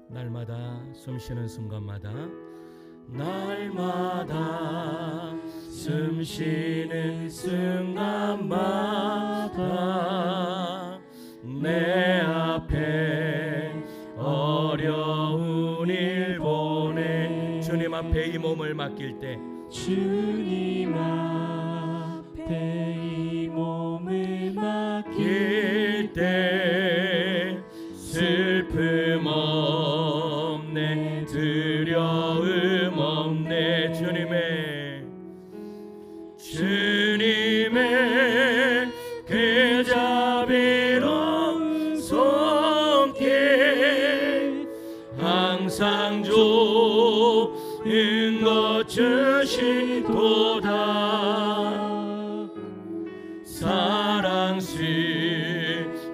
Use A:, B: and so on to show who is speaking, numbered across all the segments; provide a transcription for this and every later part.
A: 날마다 숨쉬는 순간마다 날마다 숨쉬는 순간마다 내 앞에 어려운 일 보내 주님 앞에 이 몸을 맡길 때
B: 주님 앞에 이 몸을 맡길
A: 때 슬픔 없네 두려움 없네 주님의 그 자비로운 손길 항상 좋은 것 주시도다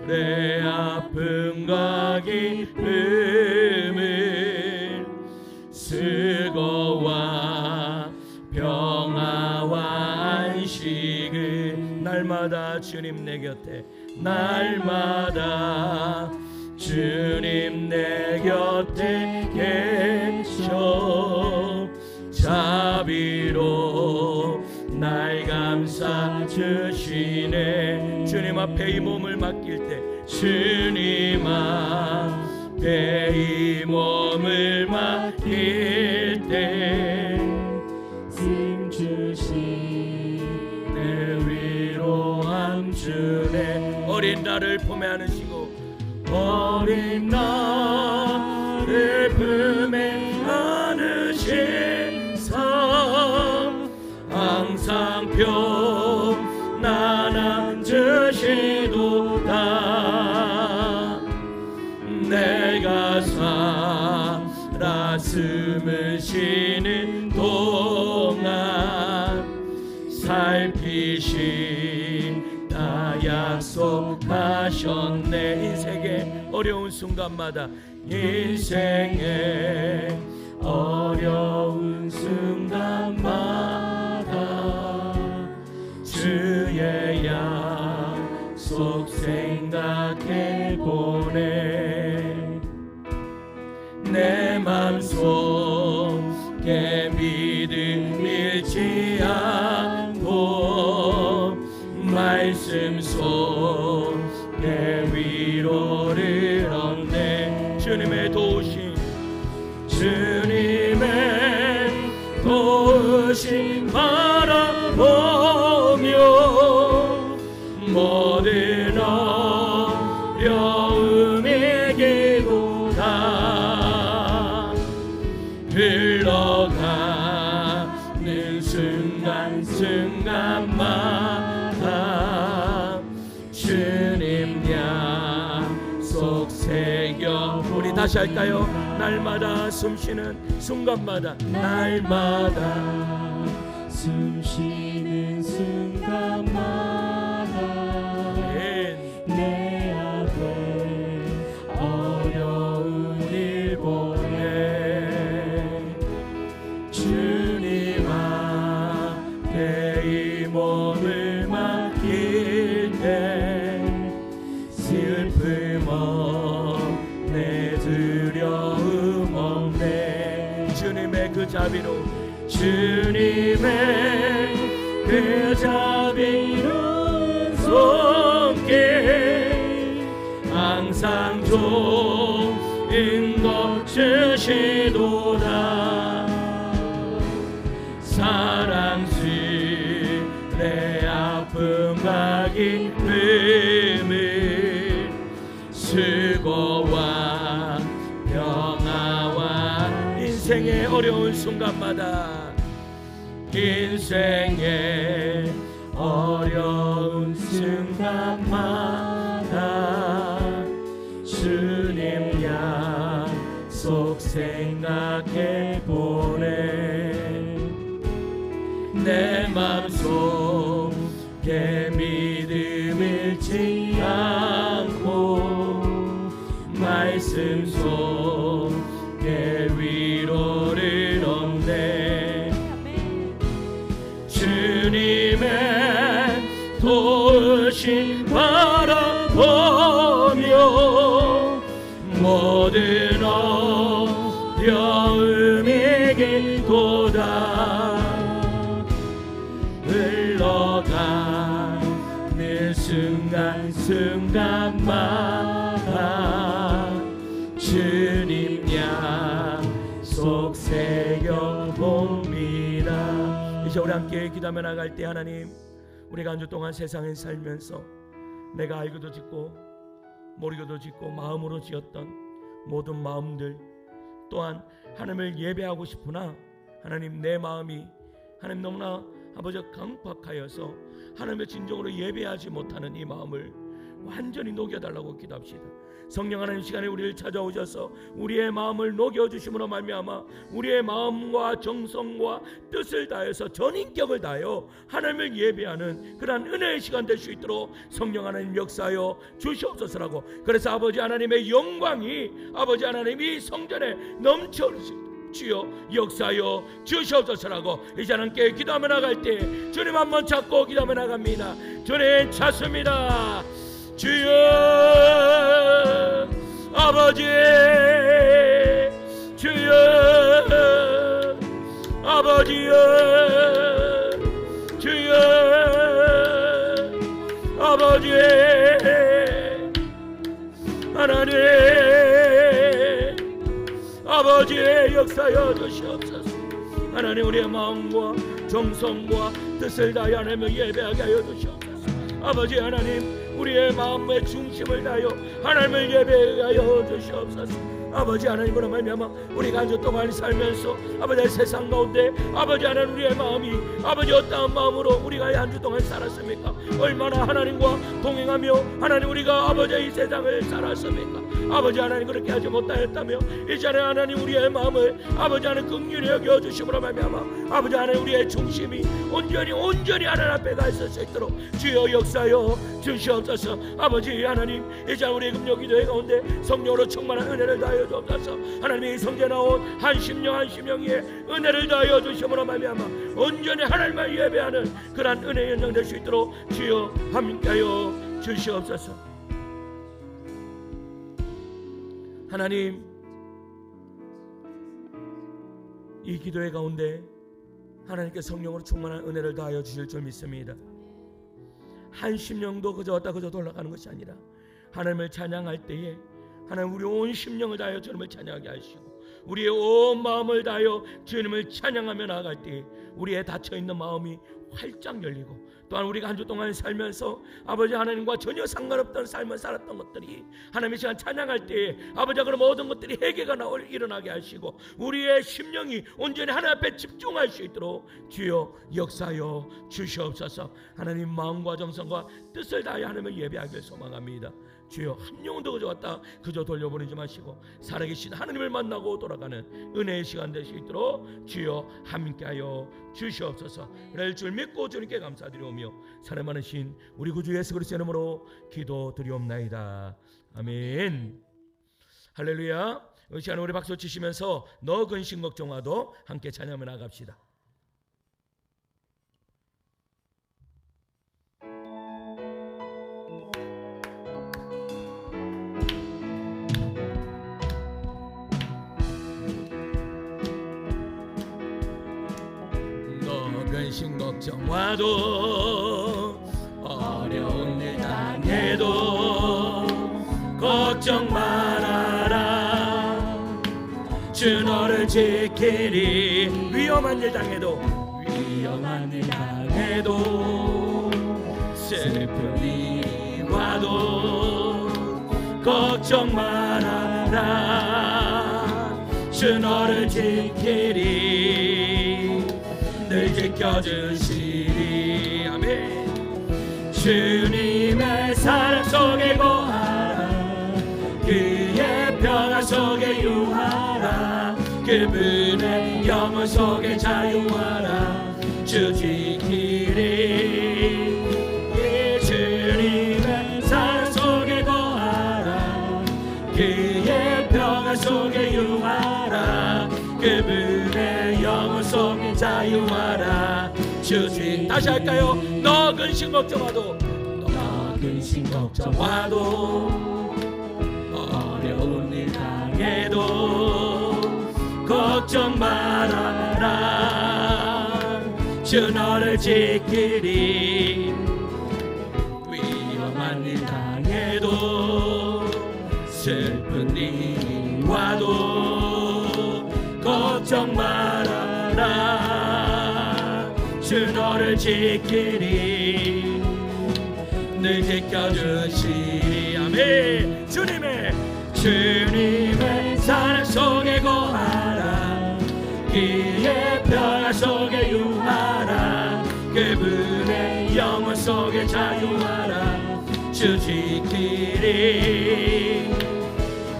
A: 사랑스레 아픔과 기쁨을 수고와 평화와 안식을 날마다 주님 내 곁에 날마다 주님 내 곁에 계셔 자비로 날 감싸 주시네 주님 앞에 이 몸을 맡길 때 주님 앞에 이 몸을 맡길 때
B: 힘 주신
A: 내 위로함 주네 어린 나를 품에 안으시고 어린 나를 품에 안으시사 항상 평안함 주시도다 내가 살아 숨을 쉬는 동안 살피신다 약속하셨네 인생의 어려운 순간마다 인생의 어려운 순간마다 주의 약속 생각해보네 내 맘속에 믿음 잃지 않고 말씀 속에 위로를 얻네 주님의 도우심 바라보며 모든 어려움에게보다 흘러가는 순간순간마다 주님 약속 새겨 우리 다시 할까요? 날마다 숨쉬는 순간마다 날마다
B: 숨쉬는 순간마다 내 앞에 어려운 일 보내
A: 주님 앞에 이 몸을 맡길 때 슬픔 없네 두려움 없네 주님의 그 자비로운 주님의 그 자비로운 손길 항상 좋은 것 주시도다 사랑스레 아픔과 기쁨을 수고와 평화와 인생의 어려운 순간마다 인생의 어려운 순간마다 주님 약속 생각해보네 내 맘속에 믿음 잃지 않고 말씀 속에 위로를 얻네 주님의 도우심 바라보며 모든 순간 순간마다 주님 약속 새겨봅니다. 이제 우리 함께 기도하며 나갈 때 하나님, 우리가 한 주 동안 세상에 살면서 내가 알고도 짓고 모르고도 짓고 마음으로 지었던 모든 마음들, 또한 하나님을 예배하고 싶으나 하나님 내 마음이 하나님 너무나 아버지 강팍하여서 하나님의 진정으로 예배하지 못하는 이 마음을 완전히 녹여달라고 기도합시다. 성령 하나님 시간에 우리를 찾아오셔서 우리의 마음을 녹여주심으로 말미암아 우리의 마음과 정성과 뜻을 다해서 전인격을 다하여 하나님을 예배하는 그러한 은혜의 시간 될 수 있도록 성령 하나님 역사하여 주시옵소서라고. 그래서 아버지 하나님의 영광이 아버지 하나님이 성전에 넘쳐 주여 역사하여 주시옵소서라고. 이제 함께 기도하며 나갈 때 주님 한번 잡고 기도하며 나갑니다. 주님 찾습니다. 주여 아버지, 주여 아버지여, 주여 아버지 하나님 아버지의 역사여 주시옵소서. 하나님 우리의 마음과 정성과 뜻을 다하여 하나님을 예배하게 하여 주시옵소서. 아버지 하나님 우리의 마음의 중심을 다하여 하나님을 예배하여 주시옵소서. 아버지 하나님으로 말미암아 우리가 한 주 동안 살면서 아버지 세상 가운데 아버지 하나님 우리의 마음이 아버지 어떠한 마음으로 우리가 한 주 동안 살았습니까? 얼마나 하나님과 동행하며 하나님 우리가 아버지 이 세상을 살았습니까? 아버지 하나님 그렇게 하지 못하였다며 이전에 하나님 우리의 마음을 아버지 하나님 긍휼히 여겨 주심으로 말미암아 아버지 하나님 우리의 중심이 온전히 하나님 앞에 가 있을 수 있도록 주여 역사여 주시옵소서. 아버지 하나님 이제 우리의 금요 기도회 가운데 성령으로 충만한 은혜를 다하여 주옵소서. 하나님이 성전에 나온 한 심령 위에 은혜를 다하여 주심으로 말미암아 온전히 하나님을 예배하는 그러한 은혜의 연장 될 수 있도록 주여 함께하여 주시옵소서. 하나님 이 기도회 가운데 하나님께 성령으로 충만한 은혜를 다하여 주실 줄 믿습니다. 한 심령도 그저 왔다 그저 돌아가는 것이 아니라 하나님을 찬양할 때에 하나님 우리 온 심령을 다하여 주님을 찬양하게 하시고 우리의 온 마음을 다하여 주님을 찬양하며 나아갈 때 우리의 닫혀있는 마음이 활짝 열리고 또한 우리가 한 주 동안 살면서 아버지 하나님과 전혀 상관없던 삶을 살았던 것들이 하나님의 시간 찬양할 때에 아버지가 그런 모든 것들이 회개가 일어나게 하시고 우리의 심령이 온전히 하나님 앞에 집중할 수 있도록 주여 역사하여 주시옵소서. 하나님 마음과 정성과 뜻을 다하여 하나님을 예배하길 소망합니다. 주여 한 영혼도 그저 왔다 그저 돌려보내지 마시고 살아계신 하나님을 만나고 돌아가는 은혜의 시간 될 수 있도록 주여 함께하여 주시옵소서. 이럴 줄 믿고 주님께 감사드리오며 사랑 많으신 우리 구주 예수 그리스도의 이름으로 기도드리옵나이다. 아멘. 할렐루야. 이 시간에 우리 박수 치시면서 너 근심 걱정하도 함께 찬양하며 나갑시다. 근심 걱정와도 어려운 일 당해도 걱정 말아라. 주 너를 지키리. 위험한 일 당해도 슬픈 일이 와도 걱정 말아라. 주 너를 지키리. 늘 지켜주시리. 아멘. 주님의 사랑 속에 거하라. 그의 평화 속에 유하라. 그분의 영혼 속에 자유하라. 주 지키리. 주님의 사랑 속에 거하라. 그의 평화 속에 유하라. 그분의 영혼 속에 자유하라. 주님 다시 할까요? 너 근심 걱정와도 어려운 일 당해도 걱정 말아라. 주 너를 지키리. 위험한 일 당해도 슬픈 일이 와도 걱정 말아라. 주 너를 지키리. 늘 지켜주시리. 아멘. 주님의 사랑 속에 거하라. 그의 평화 속에 유하라. 그분의 영원 속에 자유하라. 주 지키리.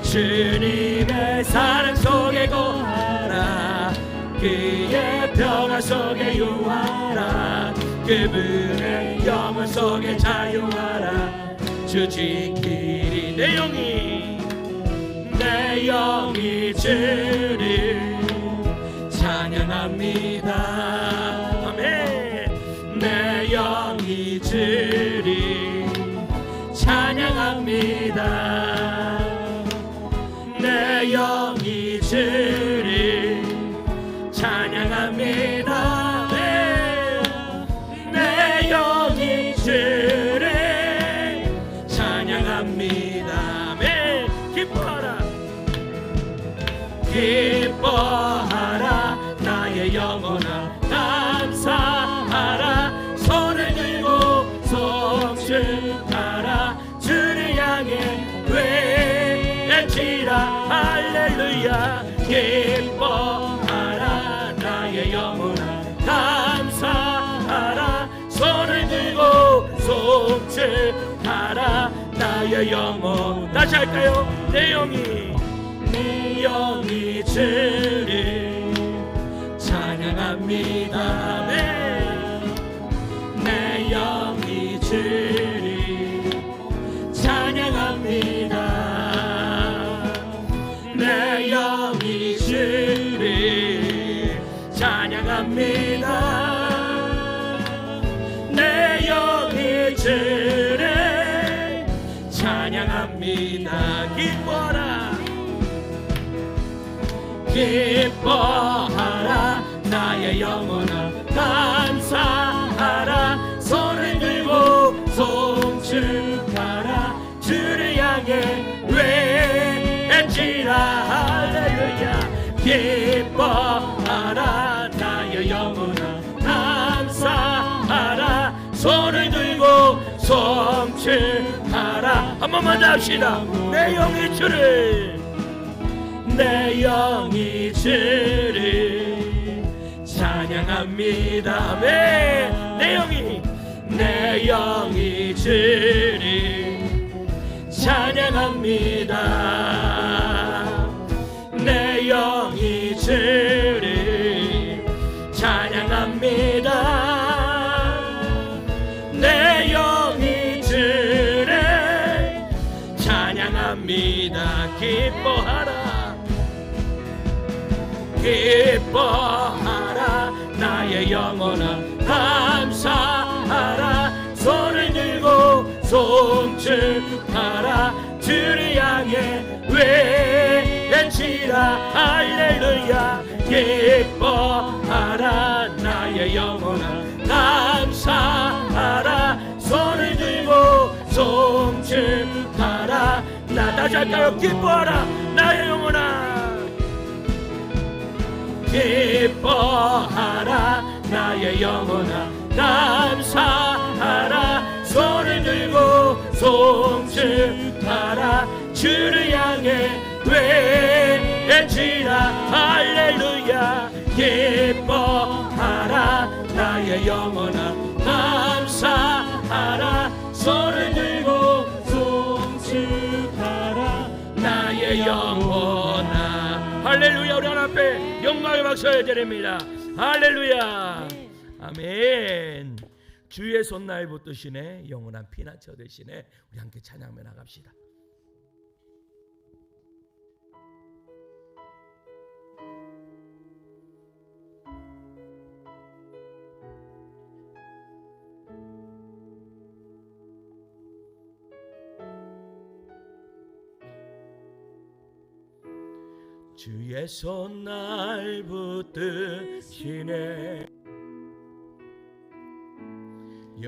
A: 주님의 사랑 속에 거하라. 그의 평화 속에 유하라. 그분의 영원 속에 자유하라. 주 지키리. 내 영이 주를 찬양합니다. 아멘. 내 영이 주를 찬양합니다. 내 영이 주를 찬양합니다. 내 영이 주를 찬양합니다. 아멘. 기뻐하라. 나의 영혼아 감사하라. 손을 들고 송축하라. 주를 향해 외치라. 할렐루야. 기뻐하라. 나의 영혼아 감사하라. 손을 들고 송축하라. 나의 영혼. 다시 할까요? 내 영이 주를 찬양합니다. 내 영이 주를 찬양합니다. 내 영이 주를 찬양합니다. 내 영이 주를 찬양합니다. 기뻐하라. 나의 영혼아 감사하라. 손을 들고 송축하라. 주를 향해 외치라. 할렐루야. 기뻐하라. 나의 영혼아 감사하라. 손을 들고 송축하라. 한 번만 더 합시다. 내 영이 주를 찬양합니다. 내 영이 주를 찬양합니다. 내 영이 주를 찬양합니다. 내 영이 주를 찬양합니다. 기뻐하라. 나의 영혼아 감사하라. 손을 들고 송축하라. 주를 향해 외치라. 할렐루야. 기뻐하라. 나의 영혼아 감사하라. 손을 들고 송축하라. 나 다시 할까요? 기뻐하라. 나의 영혼아 기뻐하라. 나의 영혼아 감사하라. 손을 들고 송축하라. 주를 향해 외치라. 할렐루야. 기뻐하라. 나의 영혼아 감사하라. 손을 들고 송축하라. 나의 영혼아. 할렐루야. 우리 하나님 앞에 영광의 박수 드립니다. 할렐루야. 아멘. 주의 손날 붙드시네. 영원한 피난처 되시네. 우리 함께 찬양하며 나갑시다. 주의 손날 붙드시네.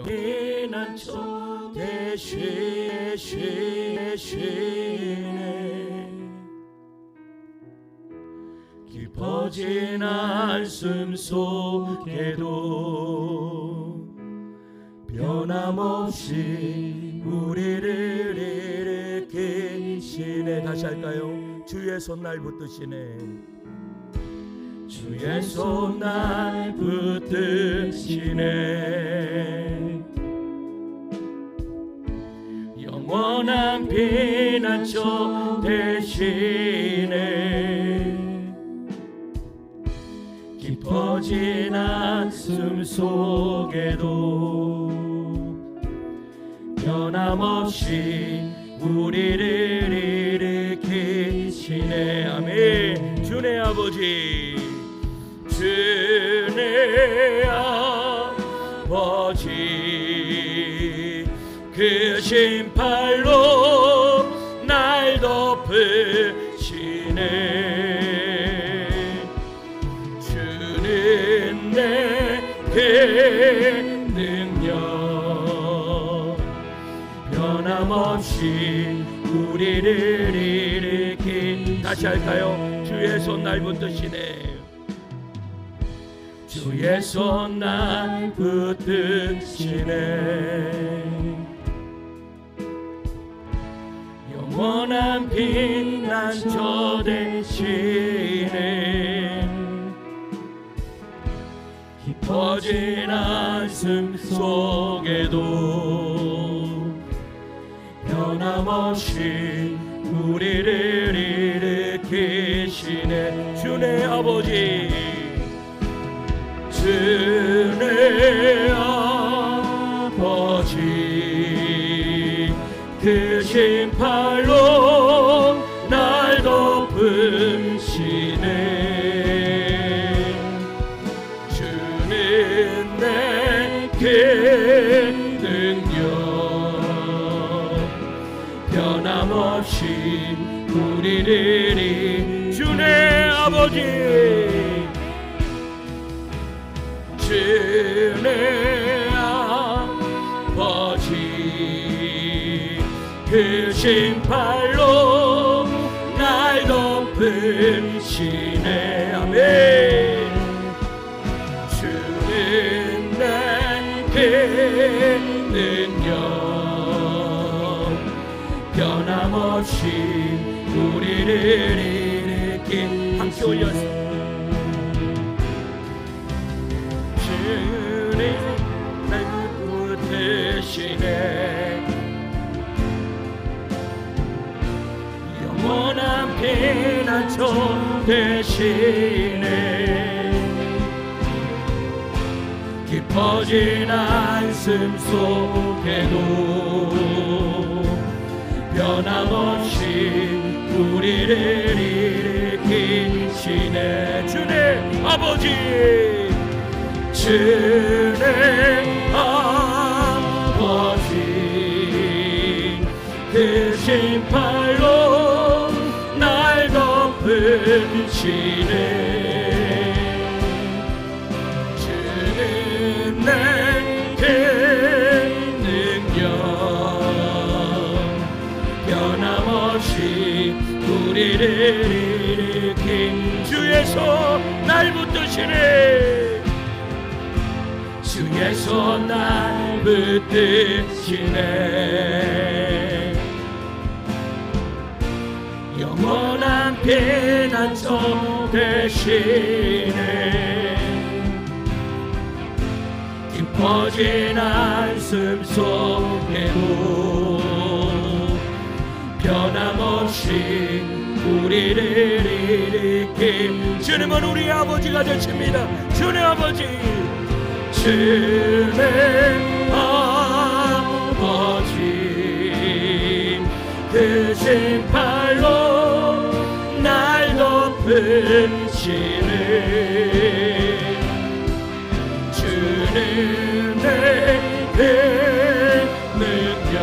A: 피난처 대신이시네. 깊어진 한숨 속에도 변함없이 우리를 일으키시네. 다시 할까요? 주의 손 날 붙드시네. 주의 손 날 붙드시네. 영원한 피난처 되시네. 깊어진 한숨 속에도 변함없이 우리를 일으키시네. 아멘. 주네 아버지, 주네 아버지, 그 신팔로 날 덮으시네. 주는 내게 능력, 변함없이 우리를 일으키. 다시 할까요? 주의 손 날 붙드시네. 주의 손 날 붙드시네. 영원한 피난처 되시네. 깊어진 한숨 속에도 변함없이 우리를 일으키시네. 주네 아버지, 주네 아버지, 그 신팔로 날 덮으시네. 주는 내게 능력, 변함없이 우리를 주네 아버지, 주네 아버지, 그 신팔로 날 덮으시네. 아멘. 주는 내게 능력, 변함없이 우리를 일으키. 함께 올려서 영원한 피난처 되시네. 깊어진 한숨 속에도 변함없이 우리를 일으키시네. 주네 아버지, 주네 아버지, 그 신팔로 날 덮으시네. 주는 내게 능력, 변함없이 우리를 일으킨. 주의 손 날 붙드시네. 주의 손 날 붙드시네. 영원한 피난처 되시네. 깊어진 한숨 속에도 변함없이 우리를 일으킨. 주님은 우리 아버지가 되십니다. 주님 아버지, 주의 아버지, 그 신팔로 날 덮으시네. 주는 내게 능력,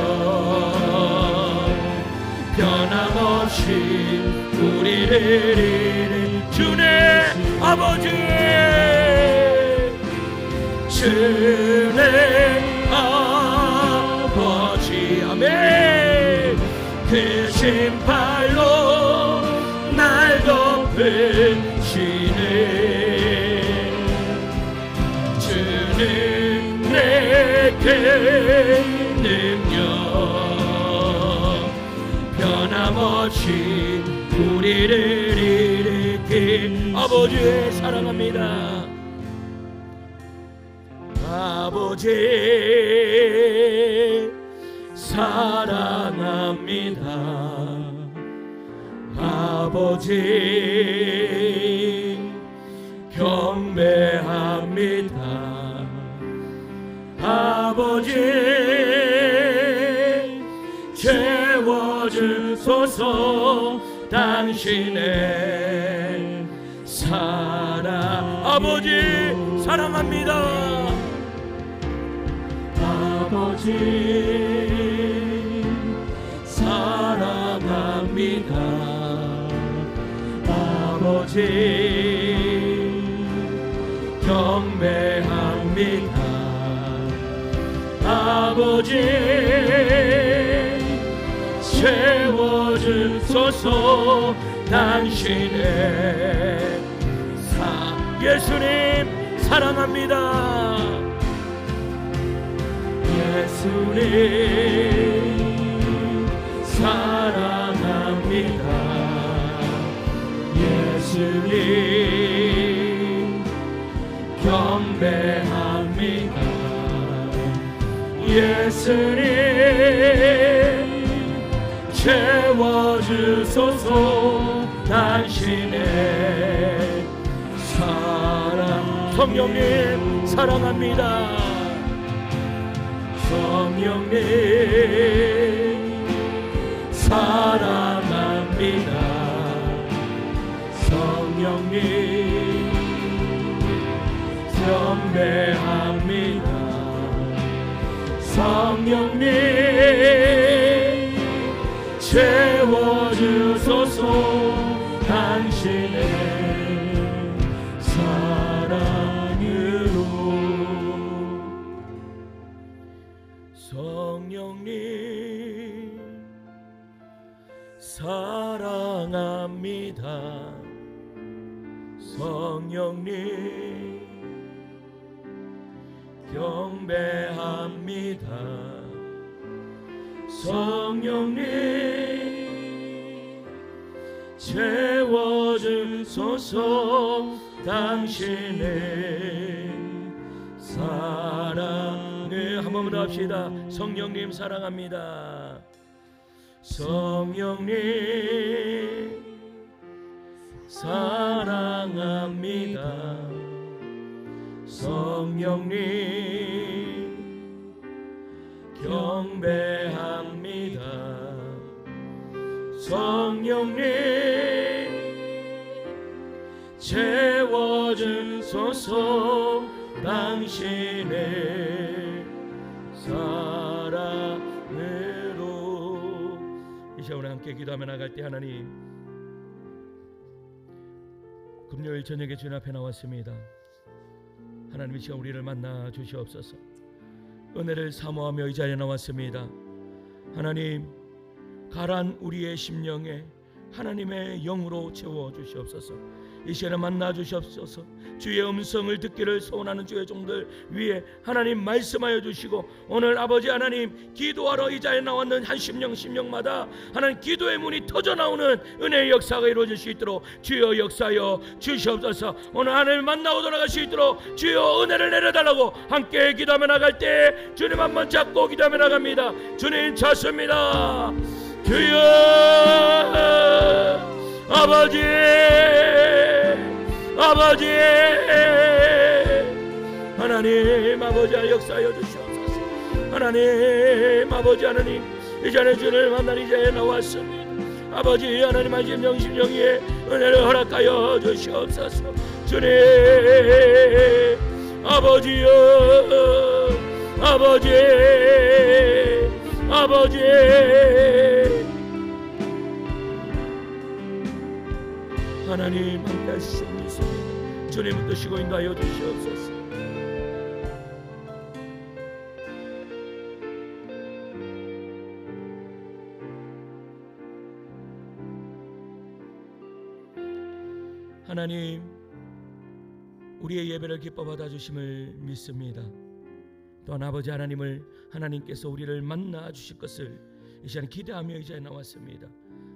A: 변함없이 우리를 일으킨. 주의 아버지, 주의 아버지, 그 신발로 날 덮으시네. 주는 내게 능력 변함없이 우리를 일으킨 아버지 사랑합니다. 아버지 사랑합니다. 아버지 경배합니다. 아버지 채워주소서 당신의 사랑. 아버지 사랑합니다. 아버지 사랑합니다. 아버지 경배합니다. 아버지 채워주소서 당신의 예수님 사랑합니다. 예수님 사랑합니다. 예수님 경배합니다. 예수님 채워주소서 당신의 사랑. 성령님 사랑합니다. 성령님 사랑합니다. 성령님 경배합니다. 성령님 채워주소서 당신의 사랑으로. 성령님 사랑합니다. 성령님 경배합니다. 성령님 채워주소서 당신의 사랑을. 한 번 더 합시다. 성령님 사랑합니다. 성령님 사랑합니다. 성령님 경배합니다. 성령님 채워주소서 당신의 사랑으로. 이 시간에 함께 기도하며 나갈 때 하나님, 금요일 저녁에 주님 앞에 나왔습니다. 하나님 이 시간 우리를 만나 주시옵소서. 은혜를 사모하며 이 자리에 나왔습니다. 하나님 가란 우리의 심령에 하나님의 영으로 채워 주시옵소서. 이 시간에 만나 주시옵소서. 주의 음성을 듣기를 소원하는 주의 종들 위에 하나님 말씀하여 주시고, 오늘 아버지 하나님 기도하러 이 자리에 나왔는 한 심령마다 하나님 기도의 문이 터져 나오는 은혜의 역사가 이루어질 수 있도록 주여 역사하여 주시옵소서. 오늘 하나님 만나고 돌아갈 수 있도록 주여 은혜를 내려달라고 함께 기도하며 나갈 때 주님 한번 잡고 기도하며 나갑니다. 주님 찾습니다. 주여 아버지 하나님 아버지 역사하여 주시옵소서. 하나님 아버지 하나님 이 자리에 주님을 만난 이 자리에 나왔습니다. 아버지 하나님 한 심령 위에 은혜를 허락하여 주시옵소서. 주님 아버지여 아버지 하나님 함께 하시옵소서. 주님 뜻이고 인도하여 주시옵소서. 하나님, 우리의 예배를 기뻐 받아주심을 믿습니다. 또한 아버지 하나님을, 하나님께서 우리를 만나 주실 것을 이 시간 기대하며 이 자리에 나왔습니다.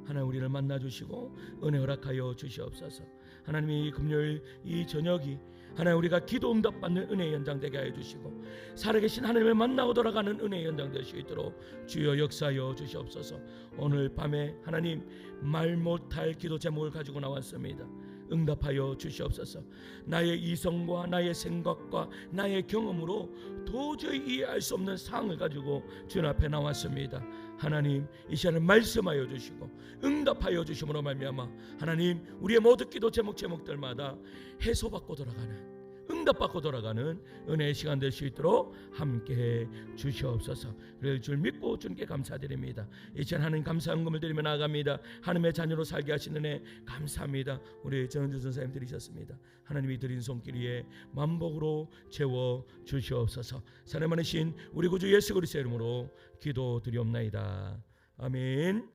A: 하나님, 우리를 만나 주시고 은혜 허락하여 주시옵소서. 하나님, 이 금요일 이 저녁이 하나님 우리가 기도 응답 받는 은혜의 현장 되게 하여 주시고 살아계신 하나님을 만나고 돌아가는 은혜의 현장 될 수 있도록 주여 역사하여 주시옵소서. 오늘 밤에 하나님 말 못할 기도 제목을 가지고 나왔습니다. 응답하여 주시옵소서. 나의 이성과 나의 생각과 나의 경험으로 도저히 이해할 수 없는 상황을 가지고 주님 앞에 나왔습니다. 하나님, 이 시간에 말씀하여 주시고 응답하여 주심으로 말미암아 하나님 우리의 모든 기도 제목들마다 해소받고 돌아가는, 응답받고 돌아가는 은혜의 시간 될 수 있도록 함께해 주시옵소서. 그럴 줄 믿고 주님께 감사드립니다. 이 시간 하나님 감사 헌금을 드리며 나아갑니다. 하나님의 자녀로 살게 하시는 은혜 감사합니다. 우리 정은주 전사님 드리셨습니다. 하나님이 드린 손길 위에 만복으로 채워 주시옵소서. 사랑 많으신 우리 구주 예수 그리스도의 이름으로 기도드리옵나이다. 아멘.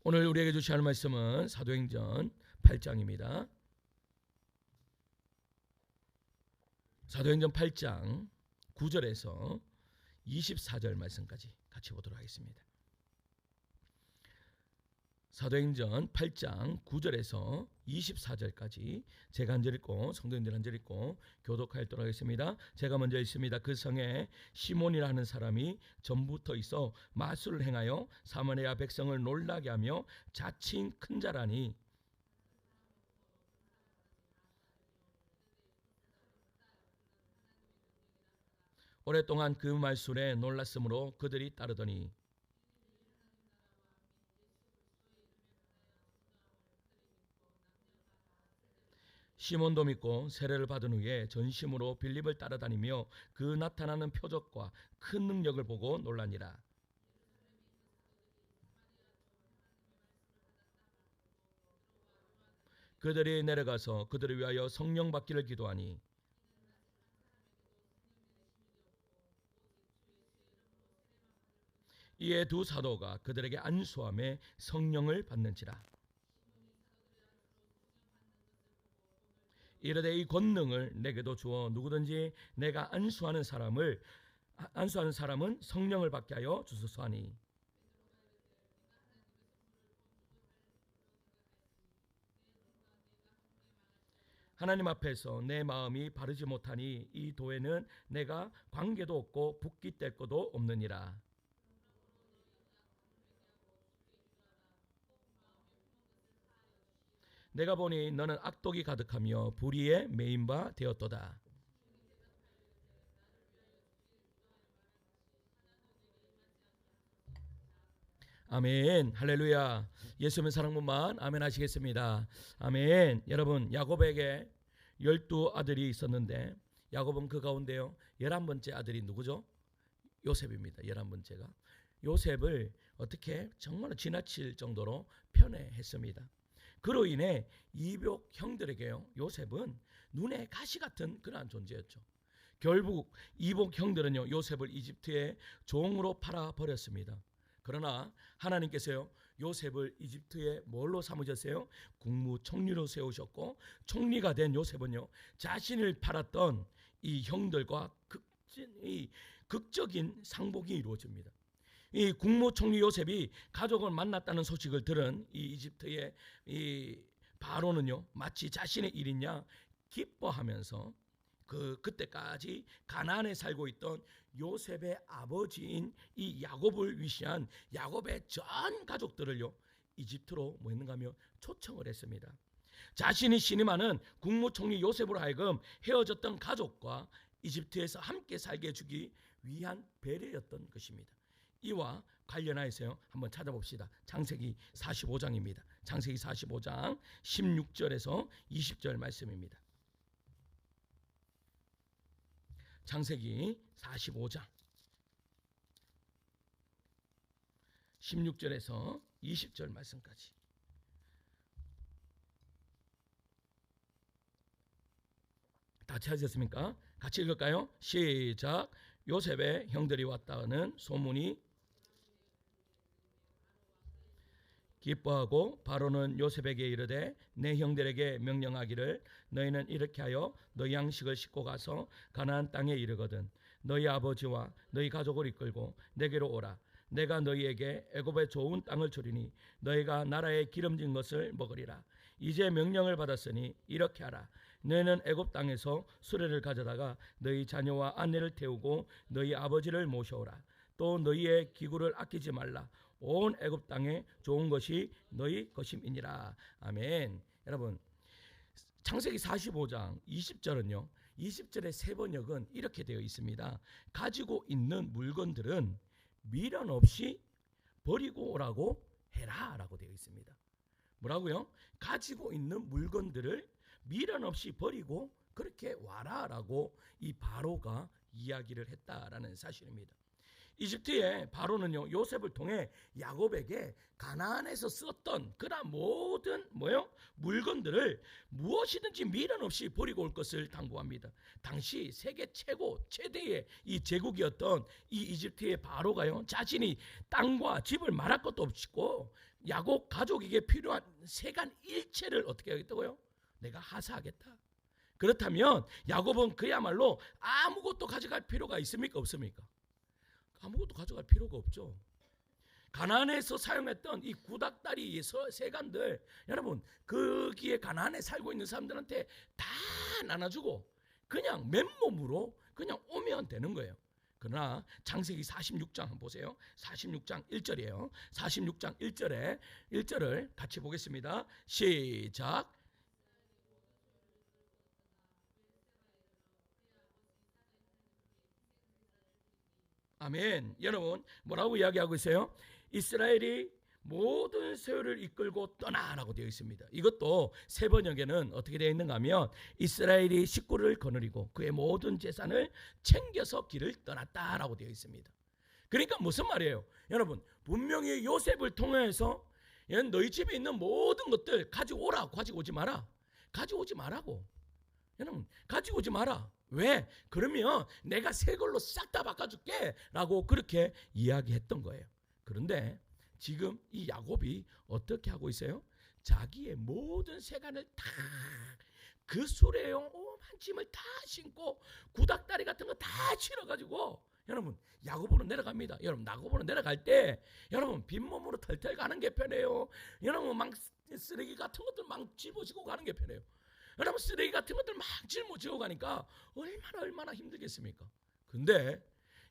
A: 오늘 우리에게 주시는 말씀은 사도행전 8장입니다. 사도행전 8장 9절에서 24절 말씀까지 같이 보도록 하겠습니다. 사도행전 8장 9절에서 24절까지 제가 한 절 읽고 성도님들 한 절 읽고 교독하도록 하겠습니다. 제가 먼저 읽습니다. 그 성에 시몬이라 하는 사람이 전부터 있어 마술을 행하여 사마리아 백성을 놀라게 하며 자칭 큰 자라니 오랫동안 그 말술에 놀랐으므로 그들이 따르더니 시몬도 믿고 세례를 받은 후에 전심으로 빌립을 따라다니며 그 나타나는 표적과 큰 능력을 보고 놀라니라. 그들이 내려가서 그들을 위하여 성령 받기를 기도하니 이에 두 사도가 그들에게 안수함에 성령을 받는지라. 이르되 이 권능을 내게도 주어 누구든지 내가 안수하는 사람은 성령을 받게 하여 주소서 하니 하나님 앞에서 내 마음이 바르지 못하니 이 도에는 내가 관계도 없고 붓기 뗄 것도 없느니라. 내가 보니 너는 악독이 가득하며 불의에 매인 바 되었도다. 아멘. 할렐루야. 예수님의 사랑분만 아멘 하시겠습니다. 아멘. 여러분, 야곱에게 12아들이 있었는데 야곱은 그 가운데요 11번째 아들이 누구죠? 요셉입니다. 11번째가 요셉을 어떻게 정말 지나칠 정도로 편애했습니다. 그로 인해 이복 형들에게요 요셉은 눈에 가시 같은 그러한 존재였죠. 결국 이복 형들은요 요셉을 이집트의 종으로 팔아버렸습니다. 그러나 하나님께서요 요셉을 이집트에 뭘로 삼으셨어요? 국무총리로 세우셨고 총리가 된 요셉은요 자신을 팔았던 이 형들과 극적인 상복이 이루어집니다. 이 국무총리 요셉이 가족을 만났다는 소식을 들은 이 이집트의 이 바로는요 마치 자신의 일이냐 기뻐하면서 그때까지 가나안에 살고 있던 요셉의 아버지인 이 야곱을 위시한 야곱의 전 가족들을요 이집트로 뭐 했는가 하며 초청을 했습니다. 자신이 신임하는 국무총리 요셉으로 하여금 헤어졌던 가족과 이집트에서 함께 살게 해주기 위한 배려였던 것입니다. 이와 관련하여서요 한번 찾아봅시다. 창세기 45장입니다. 창세기 45장 16절에서 20절 말씀입니다. 창세기 45장 16절에서 20절 말씀까지. 다 찾으셨습니까? 같이 읽을까요? 시작. 요셉의 형들이 왔다는 소문이 기뻐하고 바로는 요셉에게 이르되 내 형들에게 명령하기를 너희는 이렇게 하여 너희 양식을 싣고 가서 가나안 땅에 이르거든 너희 아버지와 너희 가족을 이끌고 내게로 오라. 내가 너희에게 애굽의 좋은 땅을 주리니 너희가 나라의 기름진 것을 먹으리라. 이제 명령을 받았으니 이렇게 하라. 너희는 애굽 땅에서 수레를 가져다가 너희 자녀와 아내를 태우고 너희 아버지를 모셔오라. 또 너희의 기구를 아끼지 말라. 온 애굽 땅에 좋은 것이 너희 것임이니라. 아멘. 여러분, 창세기 45장 20절은요. 20절의 세 번역은 이렇게 되어 있습니다. 가지고 있는 물건들은 미련 없이 버리고 오라고 해라 라고 되어 있습니다. 뭐라고요? 가지고 있는 물건들을 미련 없이 버리고 그렇게 와라 라고 이 바로가 이야기를 했다라는 사실입니다. 이집트의 바로는요, 요셉을 통해 야곱에게 가나안에서 썼던 그러한 모든 물건들을 무엇이든지 미련 없이 버리고 올 것을 당부합니다. 당시 세계 최대의 이 제국이었던 이 이집트의 바로가요, 자신이 땅과 집을 말할 것도 없고 야곱 가족에게 필요한 세간 일체를 어떻게 하겠다고요? 내가 하사하겠다. 그렇다면 야곱은 그야말로 아무것도 가져갈 필요가 있습니까? 없습니까? 아무것도 가져갈 필요가 없죠. 가나안에서 사용했던 이 구닥다리 세간들, 여러분 거기에 가나안에 살고 있는 사람들한테 다 나눠주고 그냥 맨몸으로 그냥 오면 되는 거예요. 그러나 창세기 46장 한번 보세요. 46장 1절이에요. 46장 1절을 같이 보겠습니다. 시작. 아멘. 여러분 뭐라고 이야기하고 있어요? 이스라엘이 모든 세월을 이끌고 떠나라고 되어 있습니다. 이것도 세 번역에는 어떻게 되어 있는가 하면 이스라엘이 식구를 거느리고 그의 모든 재산을 챙겨서 길을 떠났다라고 되어 있습니다. 그러니까 무슨 말이에요? 여러분 분명히 요셉을 통해서 너희 집에 있는 모든 것들 가지고 오라고, 가지고 오지 마라. 가지고 오지 마라고. 여러분 가지고 오지 마라. 왜? 그러면 내가 새 걸로 싹 다 바꿔줄게 라고 그렇게 이야기했던 거예요. 그런데 지금 이 야곱이 어떻게 하고 있어요? 자기의 모든 세간을 다 그 수레용 오만 짐을 다 신고 구닥다리 같은 거 다 실어가지고 여러분 야곱으로 내려갑니다. 여러분 야곱으로 내려갈 때 여러분 빈몸으로 털털 가는 게 편해요. 여러분 막 쓰레기 같은 것들 막 짊어지고 가는 게 편해요. 여러분 쓰레기 같은 것들 막 짊어지고 가니까 얼마나 힘들겠습니까? 근데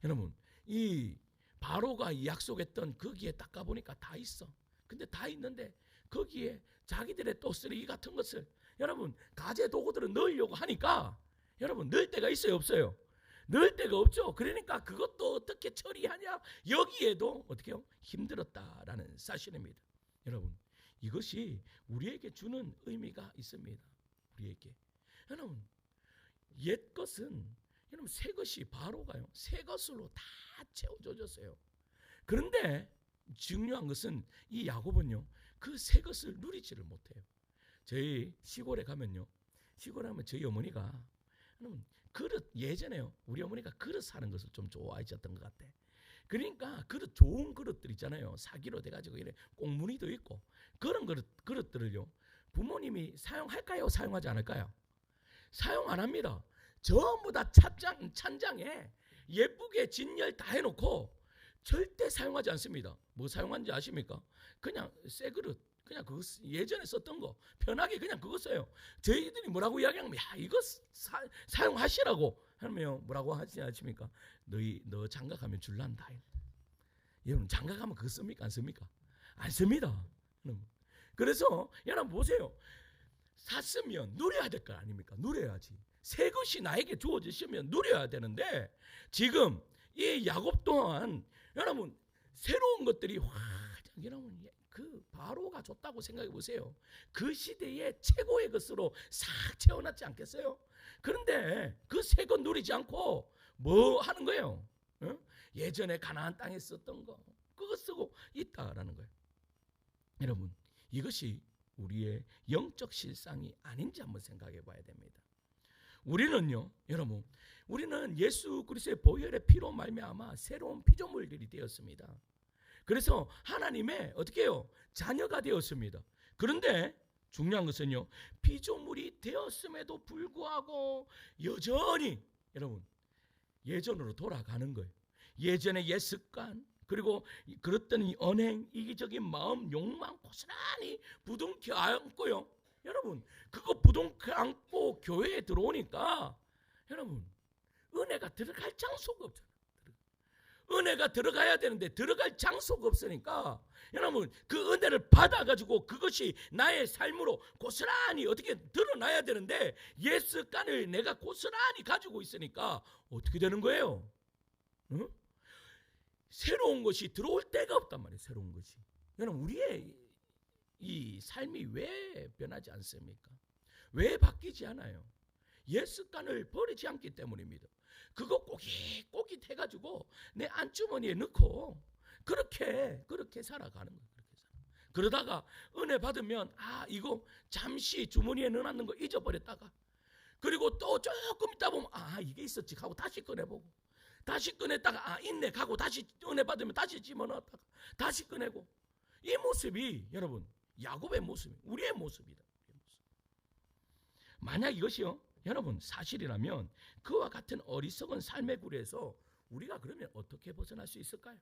A: 여러분 이 바로가 약속했던 거기에 딱 가보니까 다 있어. 근데 다 있는데 거기에 자기들의 또 쓰레기 같은 것을 여러분 가재 도구들을 넣으려고 하니까 여러분 넣을 데가 있어요, 없어요? 넣을 데가 없죠. 그러니까 그것도 어떻게 처리하냐, 여기에도 어떻게 해요? 힘들었다라는 사실입니다. 여러분 이것이 우리에게 주는 의미가 있습니다. 우리에게 여러분 옛 것은 여러분 새 것이 바로가요 새 것으로 다 채워져졌어요. 그런데 중요한 것은 이 야곱은요 그 새 것을 누리지를 못해요. 저희 시골에 가면요, 시골에 가면 저희 어머니가 여러분 그릇, 예전에요 우리 어머니가 그릇 사는 것을 좀 좋아하셨던 것 같아. 그러니까 그릇, 좋은 그릇들 있잖아요, 사기로 돼가지고 이래 꽁무니도 있고 그런 그릇들을요 부모님이 사용할까요? 사용하지 않을까요? 사용 안 합니다. 전부 다 찬장에 예쁘게 진열 다 해놓고 절대 사용하지 않습니다. 뭐 사용하는지 아십니까? 그냥 새 그릇, 그냥 그거 예전에 썼던 거 편하게 그냥 그거 써요. 저희들이 뭐라고 이야기하면 야 이거 사용하시라고 하면 뭐라고 하지 않습니까? 너 장가가면 줄란다. 여러분 장가가면 그거 씁니까? 안 씁니까? 안 씁니다. 그래서 여러분 보세요. 샀으면 누려야 될 거 아닙니까? 누려야지. 새 것이 나에게 주어지시면 누려야 되는데 지금 이 야곱 또한 여러분 새로운 것들이 여러분 그 바로가 줬다고 생각해 보세요. 그 시대의 최고의 것으로 싹 채워놨지 않겠어요? 그런데 그 새 것 누리지 않고 뭐 하는 거예요? 어? 예전에 가나안 땅에 썼던 거 그거 쓰고 있다라는 거예요. 여러분 이것이 우리의 영적 실상이 아닌지 한번 생각해 봐야 됩니다. 우리는요 여러분 우리는 예수 그리스도의 보혈의 피로 말미암아 새로운 피조물들이 되었습니다. 그래서 하나님의 어떻게 해요? 자녀가 되었습니다. 그런데 중요한 것은요, 피조물이 되었음에도 불구하고 여전히 여러분 예전으로 돌아가는 거예요. 예전의 옛 습관, 그리고 그랬던 이 언행, 이기적인 마음, 욕망 고스란히 부둥켜 안고요. 여러분, 그거 부둥켜 안고 교회에 들어오니까 여러분 은혜가 들어갈 장소가 없잖아요. 은혜가 들어가야 되는데 들어갈 장소가 없으니까 여러분 그 은혜를 받아가지고 그것이 나의 삶으로 고스란히 어떻게 드러나야 되는데 옛 습관을 내가 고스란히 가지고 있으니까 어떻게 되는 거예요? 응? 새로운 것이 들어올 데가 없단 말이에요. 새로운 것이. 여러분 우리의 이 삶이 왜 변하지 않습니까? 왜 바뀌지 않아요? 옛 습관을 버리지 않기 때문입니다. 그거 꼬깃꼬깃 해가지고 내 안주머니에 넣고 그렇게 살아가는 거예요. 그러다가 은혜 받으면 이거 잠시 주머니에 넣어놨는 거 잊어버렸다가 그리고 또 조금 있다 보면 이게 있었지 하고 다시 꺼내보고 다시 꺼냈다가 있네 하고 다시 은혜 받으면 다시 집어넣었다가 다시 꺼내고 이 모습이 여러분 야곱의 모습이 우리의 모습이다. 만약 이것이요 여러분 사실이라면 그와 같은 어리석은 삶의 굴에서 우리가 그러면 어떻게 벗어날 수 있을까요?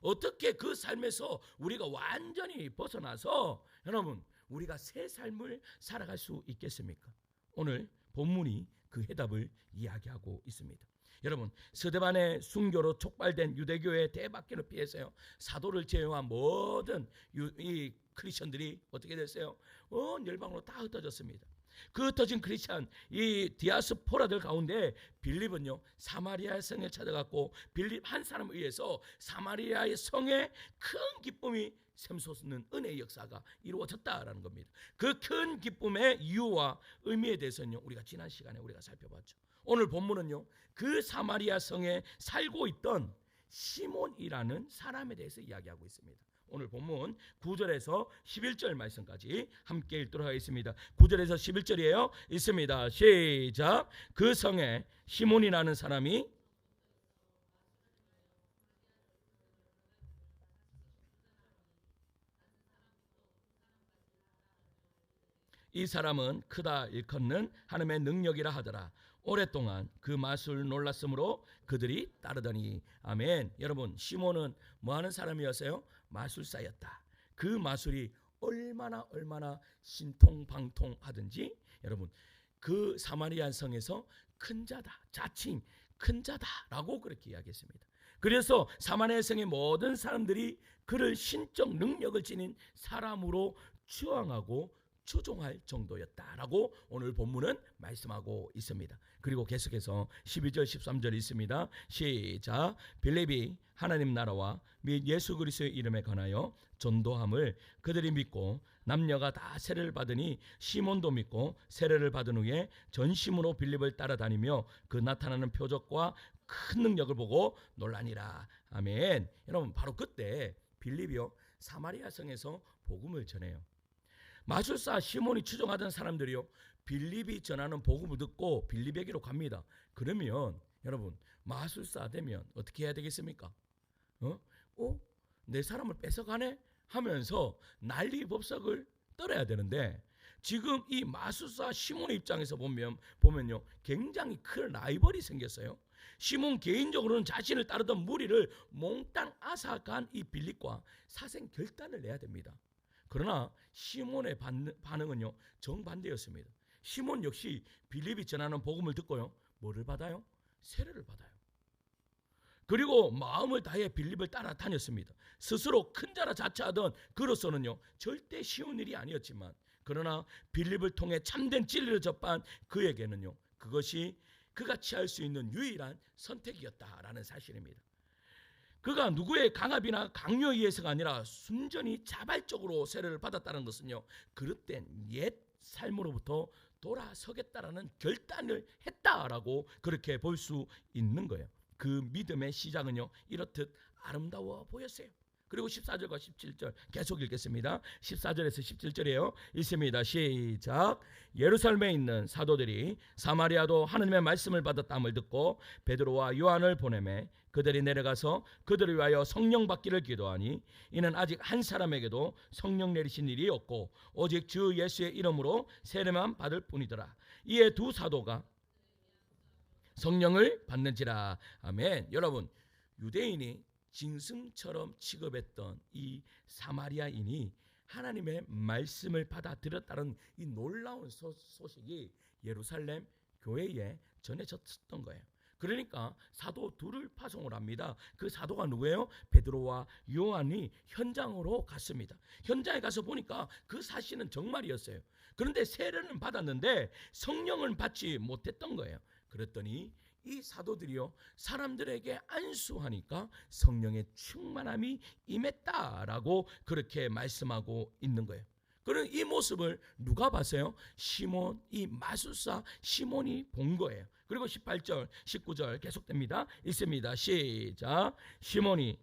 A: 어떻게 그 삶에서 우리가 완전히 벗어나서 여러분 우리가 새 삶을 살아갈 수 있겠습니까? 오늘 본문이 그 해답을 이야기하고 있습니다. 여러분 스데반의 순교로 촉발된 유대교의 대박기를 피해서요 사도를 제외한 모든 이 크리스천들이 어떻게 됐어요? 온 열방으로 다 흩어졌습니다. 그 흩어진 크리스천 이 디아스포라들 가운데 빌립은요 사마리아 성에 찾아갔고 빌립 한 사람에 의해서 사마리아의 성에 큰 기쁨이 샘솟는 은혜의 역사가 이루어졌다라는 겁니다. 그 큰 기쁨의 이유와 의미에 대해서는요 우리가 지난 시간에 우리가 살펴봤죠. 오늘 본문은요 그 사마리아 성에 살고 있던 시몬이라는 사람에 대해서 이야기하고 있습니다. 오늘 본문 9절에서 11절 말씀까지 함께 읽도록 하겠습니다. 9절에서 11절이에요. 있습니다. 시작. 그 성에 시몬이라는 사람이 이 사람은 크다 일컫는 하나님의 능력이라 하더라. 오랫동안 그 마술 놀랐으므로 그들이 따르더니. 아멘. 여러분 시몬은 뭐하는 사람이었어요? 마술사였다. 그 마술이 얼마나 신통방통하든지 여러분 그 사마리아 성에서 큰 자다, 자칭 큰 자다라고 그렇게 이야기했습니다. 그래서 사마리아 성의 모든 사람들이 그를 신적 능력을 지닌 사람으로 추앙하고 추종할 정도였다라고 오늘 본문은 말씀하고 있습니다. 그리고 계속해서 12절 13절 있습니다. 시작. 빌립이 하나님 나라와 및 예수 그리스도의 이름에 관하여 전도함을 그들이 믿고 남녀가 다 세례를 받으니 시몬도 믿고 세례를 받은 후에 전심으로 빌립을 따라다니며 그 나타나는 표적과 큰 능력을 보고 놀라니라. 아멘. 여러분 바로 그때 빌립이요 사마리아 성에서 복음을 전해요. 마술사 시몬이 추종하던 사람들이요 빌립이 전하는 복음을 듣고 빌립에게로 갑니다. 그러면 여러분 마술사 되면 어떻게 해야 되겠습니까? 내 사람을 뺏어가네 하면서 난리법석을 떨어야 되는데 지금 이 마술사 시몬의 입장에서 보면요 굉장히 큰 라이벌이 생겼어요. 시몬 개인적으로는 자신을 따르던 무리를 몽땅 앗아간 이 빌립과 사생 결단을 내야 됩니다. 그러나 시몬의 반응은요 정반대였습니다. 시몬 역시 빌립이 전하는 복음을 듣고요 뭐를 받아요? 세례를 받아요. 그리고 마음을 다해 빌립을 따라다녔습니다. 스스로 큰 자라 자처하던 그로서는요 절대 쉬운 일이 아니었지만 그러나 빌립을 통해 참된 진리를 접한 그에게는요 그것이 그가 취할 수 있는 유일한 선택이었다라는 사실입니다. 그가 누구의 강압이나 강요에 의해서가 아니라 순전히 자발적으로 세례를 받았다는 것은요 그릇된 옛 삶으로부터 돌아서겠다라는 결단을 했다라고 그렇게 볼 수 있는 거예요. 그 믿음의 시작은요 이렇듯 아름다워 보였어요. 그리고 14절과 17절 계속 읽겠습니다. 14절에서 17절이에요. 읽습니다. 시작. 예루살렘에 있는 사도들이 사마리아도 하느님의 말씀을 받았다함을 듣고 베드로와 요한을 보내매 그들이 내려가서 그들을 위하여 성령 받기를 기도하니 이는 아직 한 사람에게도 성령 내리신 일이 없고 오직 주 예수의 이름으로 세례만 받을 뿐이더라. 이에 두 사도가 성령을 받는지라. 아멘. 여러분, 유대인이 짐승처럼 취급했던 이 사마리아인이 하나님의 말씀을 받아들였다는 이 놀라운 소식이 예루살렘 교회에 전해졌던 거예요. 그러니까 사도 둘을 파송을 합니다. 그 사도가 누구예요? 베드로와 요한이 현장으로 갔습니다. 현장에 가서 보니까 그 사실은 정말이었어요. 그런데 세례는 받았는데 성령을 받지 못했던 거예요. 그랬더니 이 사도들이요, 사람들에게 안수하니까 성령의 충만함이 임했다라고 그렇게 말씀하고 있는 거예요. 그런 이 모습을 누가 봤어요? 시몬, 이 마술사 시몬이 본 거예요. 그리고 18절, 19절 계속됩니다. 읽습니다. 시작. 시몬이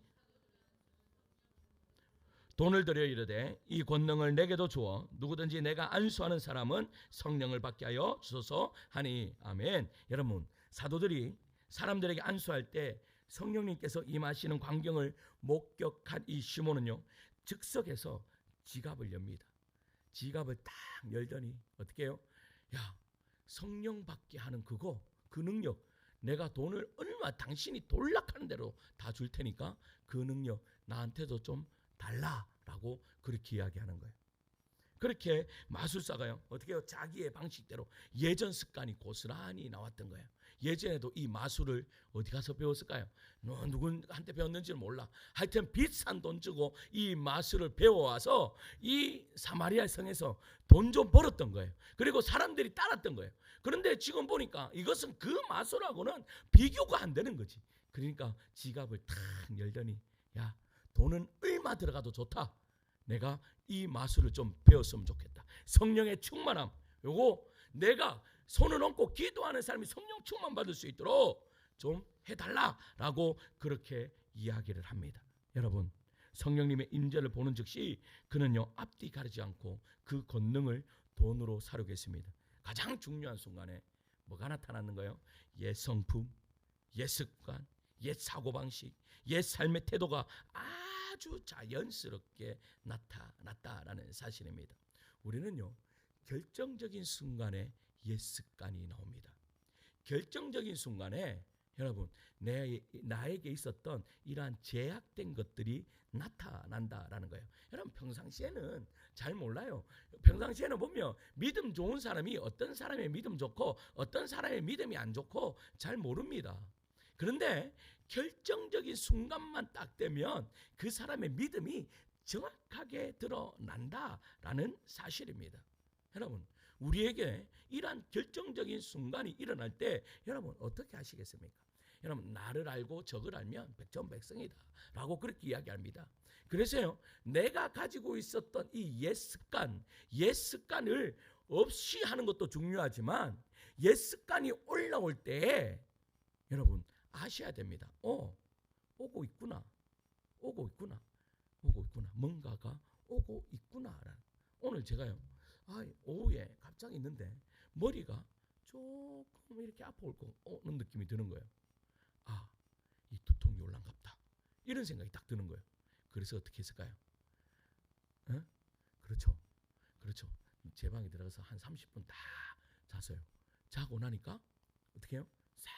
A: 돈을 들여 이르되 이 권능을 내게도 주어 누구든지 내가 안수하는 사람은 성령을 받게 하여 주소서 하니. 아멘. 여러분, 사도들이 사람들에게 안수할 때 성령님께서 임하시는 광경을 목격한 이 시몬은요, 즉석에서 지갑을 엽니다. 지갑을 딱 열더니 어떻게 해요? 야, 성령 받게 하는 그거, 그 능력, 내가 돈을 얼마 당신이 돌락하는 대로 다 줄 테니까 그 능력 나한테도 좀 달라라고 그렇게 이야기하는 거예요. 그렇게 마술사가요, 어떻게 해요? 자기의 방식대로 예전 습관이 고스란히 나왔던 거예요. 예전에도 이 마술을 어디 가서 배웠을까요? 누구한테 배웠는지는 몰라. 하여튼 비싼 돈 주고 이 마술을 배워와서 이 사마리아 성에서 돈 좀 벌었던 거예요. 그리고 사람들이 따랐던 거예요. 그런데 지금 보니까 이것은 그 마술하고는 비교가 안 되는 거지. 그러니까 지갑을 탁 열더니, 야, 돈은 얼마 들어가도 좋다. 내가 이 마술을 좀 배웠으면 좋겠다. 성령의 충만함, 요거 내가 손을 얹고 기도하는 사람이 성령 충만 받을 수 있도록 좀 해달라라고 그렇게 이야기를 합니다. 여러분, 성령님의 임재를 보는 즉시 그는요, 앞뒤 가리지 않고 그 권능을 돈으로 사려고 했습니다. 가장 중요한 순간에 뭐가 나타나는 거예요? 옛 성품, 옛 습관, 옛 사고방식, 옛 삶의 태도가 아주 자연스럽게 나타났다라는 사실입니다. 우리는요, 결정적인 순간에 옛 습관이 나옵니다. 결정적인 순간에 여러분, 나에게 있었던 이러한 제약된 것들이 나타난다라는 거예요. 여러분, 평상시에는 잘 몰라요. 평상시에는 보면 믿음 좋은 사람이 어떤 사람의 믿음 좋고 어떤 사람의 믿음이 안 좋고 잘 모릅니다. 그런데 결정적인 순간만 딱 되면 그 사람의 믿음이 정확하게 드러난다라는 사실입니다. 여러분, 우리에게 이러한 결정적인 순간이 일어날 때 여러분 어떻게 하시겠습니까? 여러분, 나를 알고 적을 알면 백전백승이다 라고 그렇게 이야기합니다. 그래서요, 내가 가지고 있었던 이 옛 습관을 없이 하는 것도 중요하지만 옛 습관이 올라올 때 여러분 아셔야 됩니다. 오고 있구나. 뭔가가 오고 있구나. 오늘 제가요, 오후에 갑자기 있는데 머리가 조금 이렇게 아파 오는 느낌이 드는 거예요. 이 두통이 올라간갑다. 이런 생각이 딱 드는 거예요. 그래서 어떻게 했을까요? 그렇죠. 제 방에 들어가서 한 30분 다 잤어요. 자고 나니까 어떻게 해요? 싹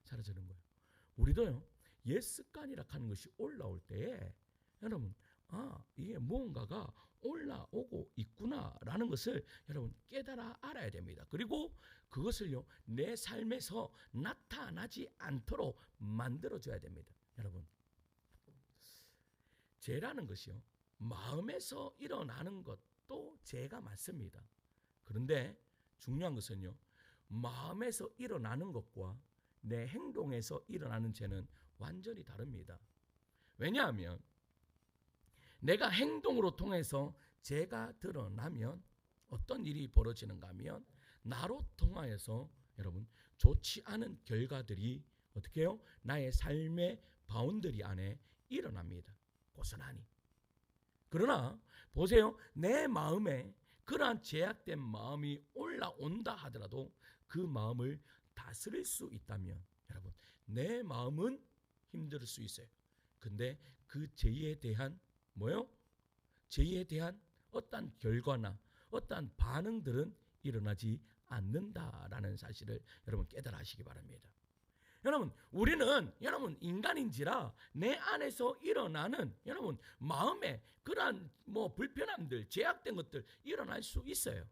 A: 사라지는 거예요. 우리도요, 옛 습관이라 하는 것이 올라올 때에 여러분, 이게 무언가가 올라오고 있구나라는 것을 여러분 깨달아 알아야 됩니다. 그리고 그것을요, 내 삶에서 나타나지 않도록 만들어줘야 됩니다. 여러분, 죄라는 것이요, 마음에서 일어나는 것도 죄가 맞습니다. 그런데 중요한 것은요, 마음에서 일어나는 것과 내 행동에서 일어나는 죄는 완전히 다릅니다. 왜냐하면 내가 행동으로 통해서 죄가 드러나면 어떤 일이 벌어지는가 하면 나로 통하여서 여러분 좋지 않은 결과들이 어떻게 해요? 나의 삶의 바운더리 안에 일어납니다. 고스란히. 그러나 보세요. 내 마음에 그러한 제약된 마음이 올라온다 하더라도 그 마음을 다스릴 수 있다면 여러분, 내 마음은 힘들 수 있어요. 근데 그 죄에 대한 뭐요? 죄에 대한 어떠한 결과나 어떠한 반응들은 일어나지 않는다라는 사실을 여러분 깨달아 하시기 바랍니다. 여러분, 우리는 여러분 인간인지라 내 안에서 일어나는 여러분 마음에 그러한 불편함들, 제약된 것들 일어날 수 있어요.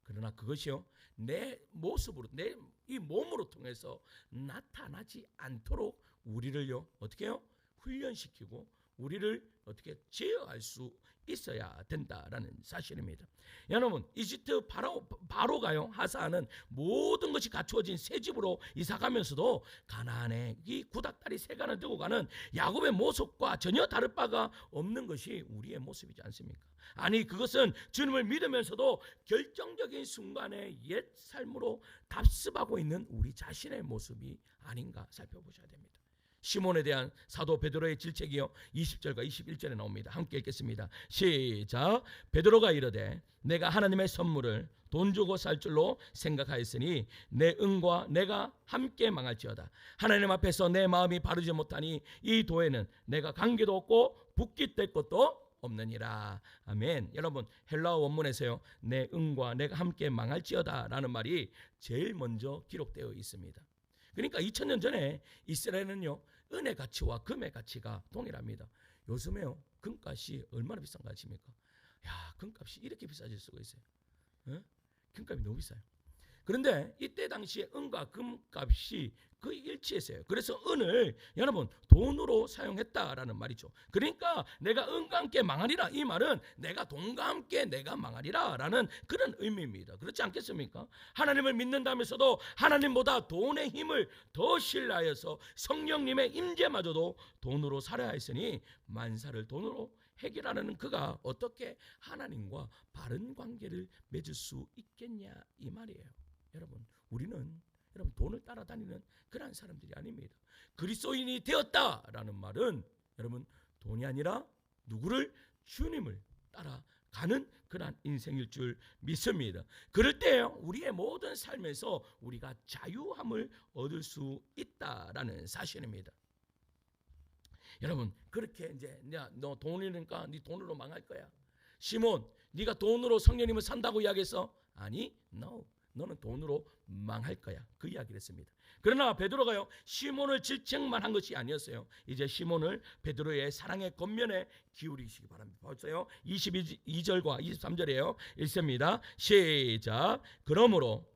A: 그러나 그것이요 내 모습으로, 내 이 몸으로 통해서 나타나지 않도록 우리를요 어떻게 해요? 훈련시키고 우리를 어떻게 제어할 수 있어야 된다라는 사실입니다. 여러분, 이집트 바로가요 하사는 모든 것이 갖추어진 새 집으로 이사가면서도 가나안에 이 구닥다리 세간을 들고 가는 야곱의 모습과 전혀 다를 바가 없는 것이 우리의 모습이지 않습니까? 아니, 그것은 주님을 믿으면서도 결정적인 순간에 옛 삶으로 답습하고 있는 우리 자신의 모습이 아닌가 살펴보셔야 됩니다. 시몬에 대한 사도 베드로의 질책이요 20절과 21절에 나옵니다. 함께 읽겠습니다. 시작. 베드로가 이르되 내가 하나님의 선물을 돈 주고 살 줄로 생각하였으니 내 은과 내가 함께 망할지어다. 하나님 앞에서 내 마음이 바르지 못하니 이 도에는 내가 관계도 없고 붓깃 될 것도 없느니라. 아멘. 여러분, 헬라어 원문에서요 내 은과 내가 함께 망할지어다 라는 말이 제일 먼저 기록되어 있습니다. 그러니까 2000년 전에 이스라엘은요 은의 가치와 금의 가치가 동일합니다. 요즘에요 금값이 얼마나 비싼 거 아십니까? 야, 금값이 이렇게 비싸질 수가 있어요. 금값이 너무 비싸요. 그런데 이때 당시에 은과 금값이 거의 일치했어요. 그래서 은을 여러분 돈으로 사용했다라는 말이죠. 그러니까 내가 은과 함께 망하리라, 이 말은 내가 돈과 함께 내가 망하리라 라는 그런 의미입니다. 그렇지 않겠습니까? 하나님을 믿는다면서도 하나님보다 돈의 힘을 더 신뢰하여서 성령님의 임재마저도 돈으로 살아야 했으니 만사를 돈으로 해결하는 그가 어떻게 하나님과 바른 관계를 맺을 수 있겠냐 이 말이에요. 여러분, 우리는 여러분 돈을 따라다니는 그런 사람들이 아닙니다. 그리스도인이 되었다라는 말은 여러분 돈이 아니라 누구를? 주님을 따라가는 그런 인생일 줄 믿습니다. 그럴 때 우리의 모든 삶에서 우리가 자유함을 얻을 수 있다라는 사실입니다. 여러분, 그렇게 이제 너 돈이니까 네 돈으로 망할 거야. 시몬, 네가 돈으로 성령님을 산다고 이야기했어? 아니, no. 너는 돈으로 망할 거야. 그 이야기를 했습니다. 그러나 베드로가요 시몬을 질책만 한 것이 아니었어요. 이제 시몬을 베드로의 사랑의 겉면에 기울이시기 바랍니다. 벌써요 22절과 23절이에요. 읽습니다. 시작. 그러므로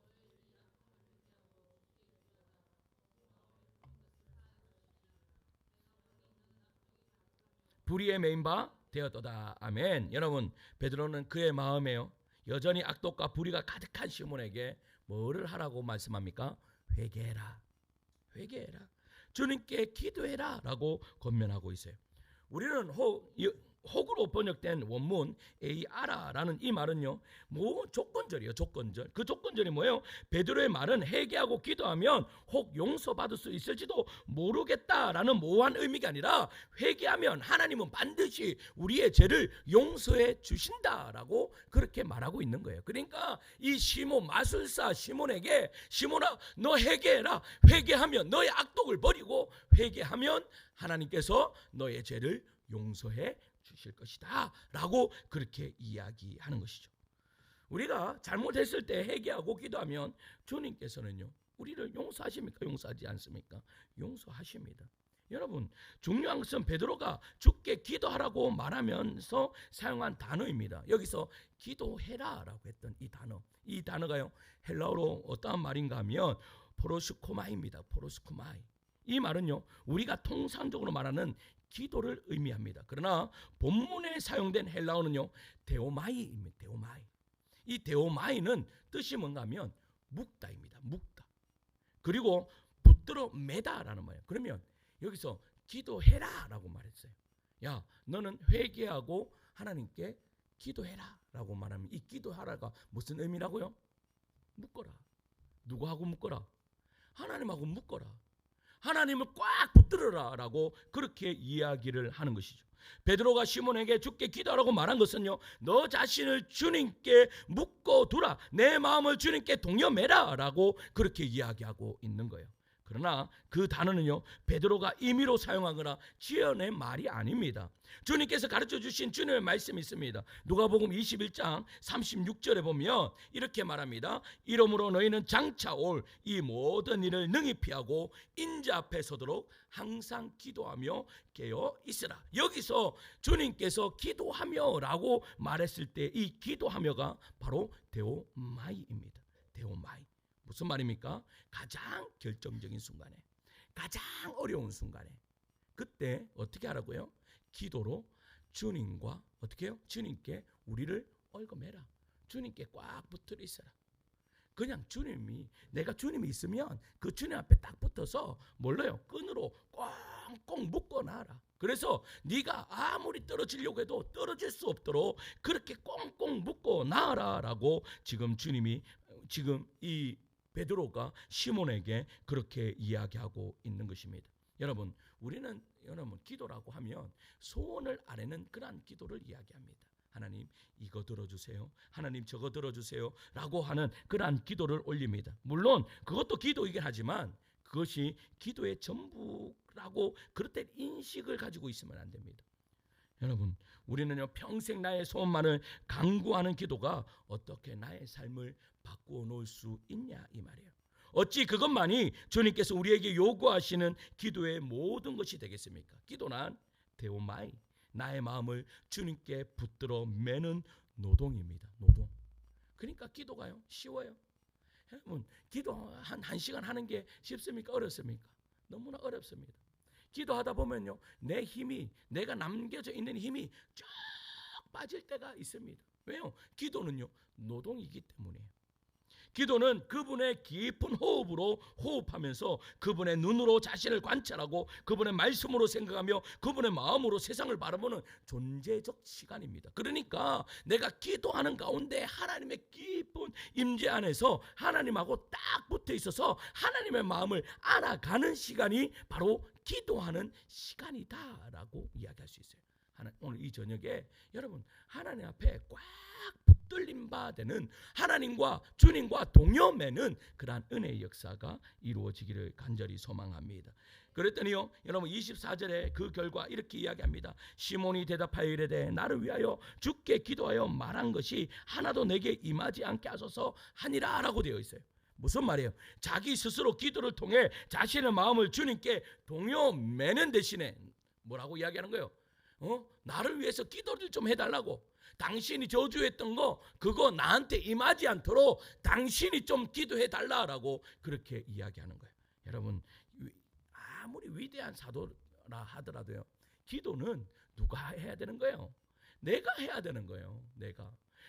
A: 불의에 매인 바 되었도다. 아멘. 여러분, 베드로는 그의 마음에요 여전히 악독과 불의가 가득한 시몬에게 뭐를 하라고 말씀합니까? 회개해라. 회개해라. 주님께 기도해라 라고 권면하고 있어요. 우리는 혹으로 번역된 원문 에이아라라는 이 말은요 조건절이에요. 조건절. 그 조건절이 뭐예요? 베드로의 말은 회개하고 기도하면 혹 용서받을 수 있을지도 모르겠다라는 모호한 의미가 아니라 회개하면 하나님은 반드시 우리의 죄를 용서해 주신다라고 그렇게 말하고 있는 거예요. 그러니까 이 시몬, 마술사 시몬에게 시몬아 너 회개해라. 회개하면 너의 악독을 버리고 회개하면 하나님께서 너의 죄를 용서해 주실 것이다 라고 그렇게 이야기하는 것이죠. 우리가 잘못했을 때 회개하고 기도하면 주님께서는요 우리를 용서하십니까? 용서하지 않습니까? 용서하십니다. 여러분, 중요한 것은 베드로가 주께 기도하라고 말하면서 사용한 단어입니다. 여기서 기도해라 라고 했던 이 단어가요 헬라어로 어떠한 말인가 하면 포로스코마입니다. 포로스코마이. 이 말은요 우리가 통상적으로 말하는 기도를 의미합니다. 그러나 본문에 사용된 헬라어는요 데오마이입니다. 데오마이. 이 데오마이는 뜻이 뭔가 하면 묵다입니다. 묵다. 그리고 붙들어 매다라는 말이에요. 그러면 여기서 기도해라 라고 말했어요. 야, 너는 회개하고 하나님께 기도해라 라고 말하면 이 기도하라가 무슨 의미라고요? 묶어라. 누구하고 묶어라? 하나님하고 묶어라. 하나님을 꽉 붙들어라라고 그렇게 이야기를 하는 것이죠. 베드로가 시몬에게 주께 기도하라고 말한 것은요, 너 자신을 주님께 묶어두라, 내 마음을 주님께 동여매라 라고 그렇게 이야기하고 있는 거예요. 그러나 그 단어는요, 베드로가 임의로 사용하거나 지어낸 말이 아닙니다. 주님께서 가르쳐 주신 주님의 말씀이 있습니다. 누가복음 21장 36절에 보면 이렇게 말합니다. 이러므로 너희는 장차 올 이 모든 일을 능히 피하고 인자 앞에 서도록 항상 기도하며 깨어 있으라. 여기서 주님께서 기도하며 라고 말했을 때 이 기도하며가 바로 데오마이입니다. 데오마이. 무슨 말입니까? 가장 결정적인 순간에, 가장 어려운 순간에, 그때 어떻게 하라고요? 기도로 주님과 어떻게 해요? 주님께 우리를 얽어매라. 주님께 꽉 붙어 있어라. 그냥 주님이, 내가 주님이 있으면 그 주님 앞에 딱 붙어서 뭘로요? 끈으로 꽁꽁 묶어놔라. 그래서 네가 아무리 떨어지려고 해도 떨어질 수 없도록 그렇게 꽁꽁 묶어놔라 라고 지금 주님이, 지금 이 베드로가 시몬에게 그렇게 이야기하고 있는 것입니다. 여러분, 우리는 기도라고 하면 소원을 아뢰는 그러한 기도를 이야기합니다. 하나님 이거 들어주세요, 하나님 저거 들어주세요 라고 하는 그러한 기도를 올립니다. 물론 그것도 기도이긴 하지만 그것이 기도의 전부라고 그렇게 인식을 가지고 있으면 안 됩니다. 여러분, 우리는요, 평생 나의 소원만을 간구하는 기도가 어떻게 나의 삶을 바꾸어 놓을 수 있냐 이 말이에요. 어찌 그것만이 주님께서 우리에게 요구하시는 기도의 모든 것이 되겠습니까? 기도란 데오마이, 나의 마음을 주님께 붙들어 매는 노동입니다. 노동. 그러니까 기도가요, 쉬워요. 여러분, 기도 한 시간 하는 게 쉽습니까? 어렵습니까? 너무나 어렵습니다. 기도하다 보면요, 내 힘이, 내가 남겨져 있는 힘이 쭉 빠질 때가 있습니다. 왜요? 기도는요, 노동이기 때문이에요. 기도는 그분의 깊은 호흡으로 호흡하면서 그분의 눈으로 자신을 관찰하고 그분의 말씀으로 생각하며 그분의 마음으로 세상을 바라보는 존재적 시간입니다. 그러니까 내가 기도하는 가운데 하나님의 깊은 임재 안에서 하나님하고 딱 붙어 있어서 하나님의 마음을 알아가는 시간이 바로 기도하는 시간이다라고 이야기할 수 있어요. 오늘 이 저녁에 여러분, 하나님 앞에 꽉 붙들림 바 되는, 하나님과 주님과 동여매는 그러한 은혜의 역사가 이루어지기를 간절히 소망합니다. 그랬더니요, 여러분 24절에 그 결과 이렇게 이야기합니다. 시몬이 대답하여 이르되 나를 위하여 주께 기도하여 말한 것이 하나도 내게 임하지 않게 하소서 하니라 라고 되어 있어요. 무슨 말이에요? 자기 스스로 기도를 통해 자신의 마음을 주님께 동여매는 대신에 뭐라고 이야기하는 거예요? 나를 위해서 기도를 좀 해달라고. 당신이 저주했던 거 그거 나한테 임하지 않도록 당신이 좀 기도해달라라고 그렇게 이야기하는 거예요. 여러분, 아무리 위대한 사도라 하더라도요, 기도는 누가 해야 되는 거예요? 내가 해야 되는 거예요.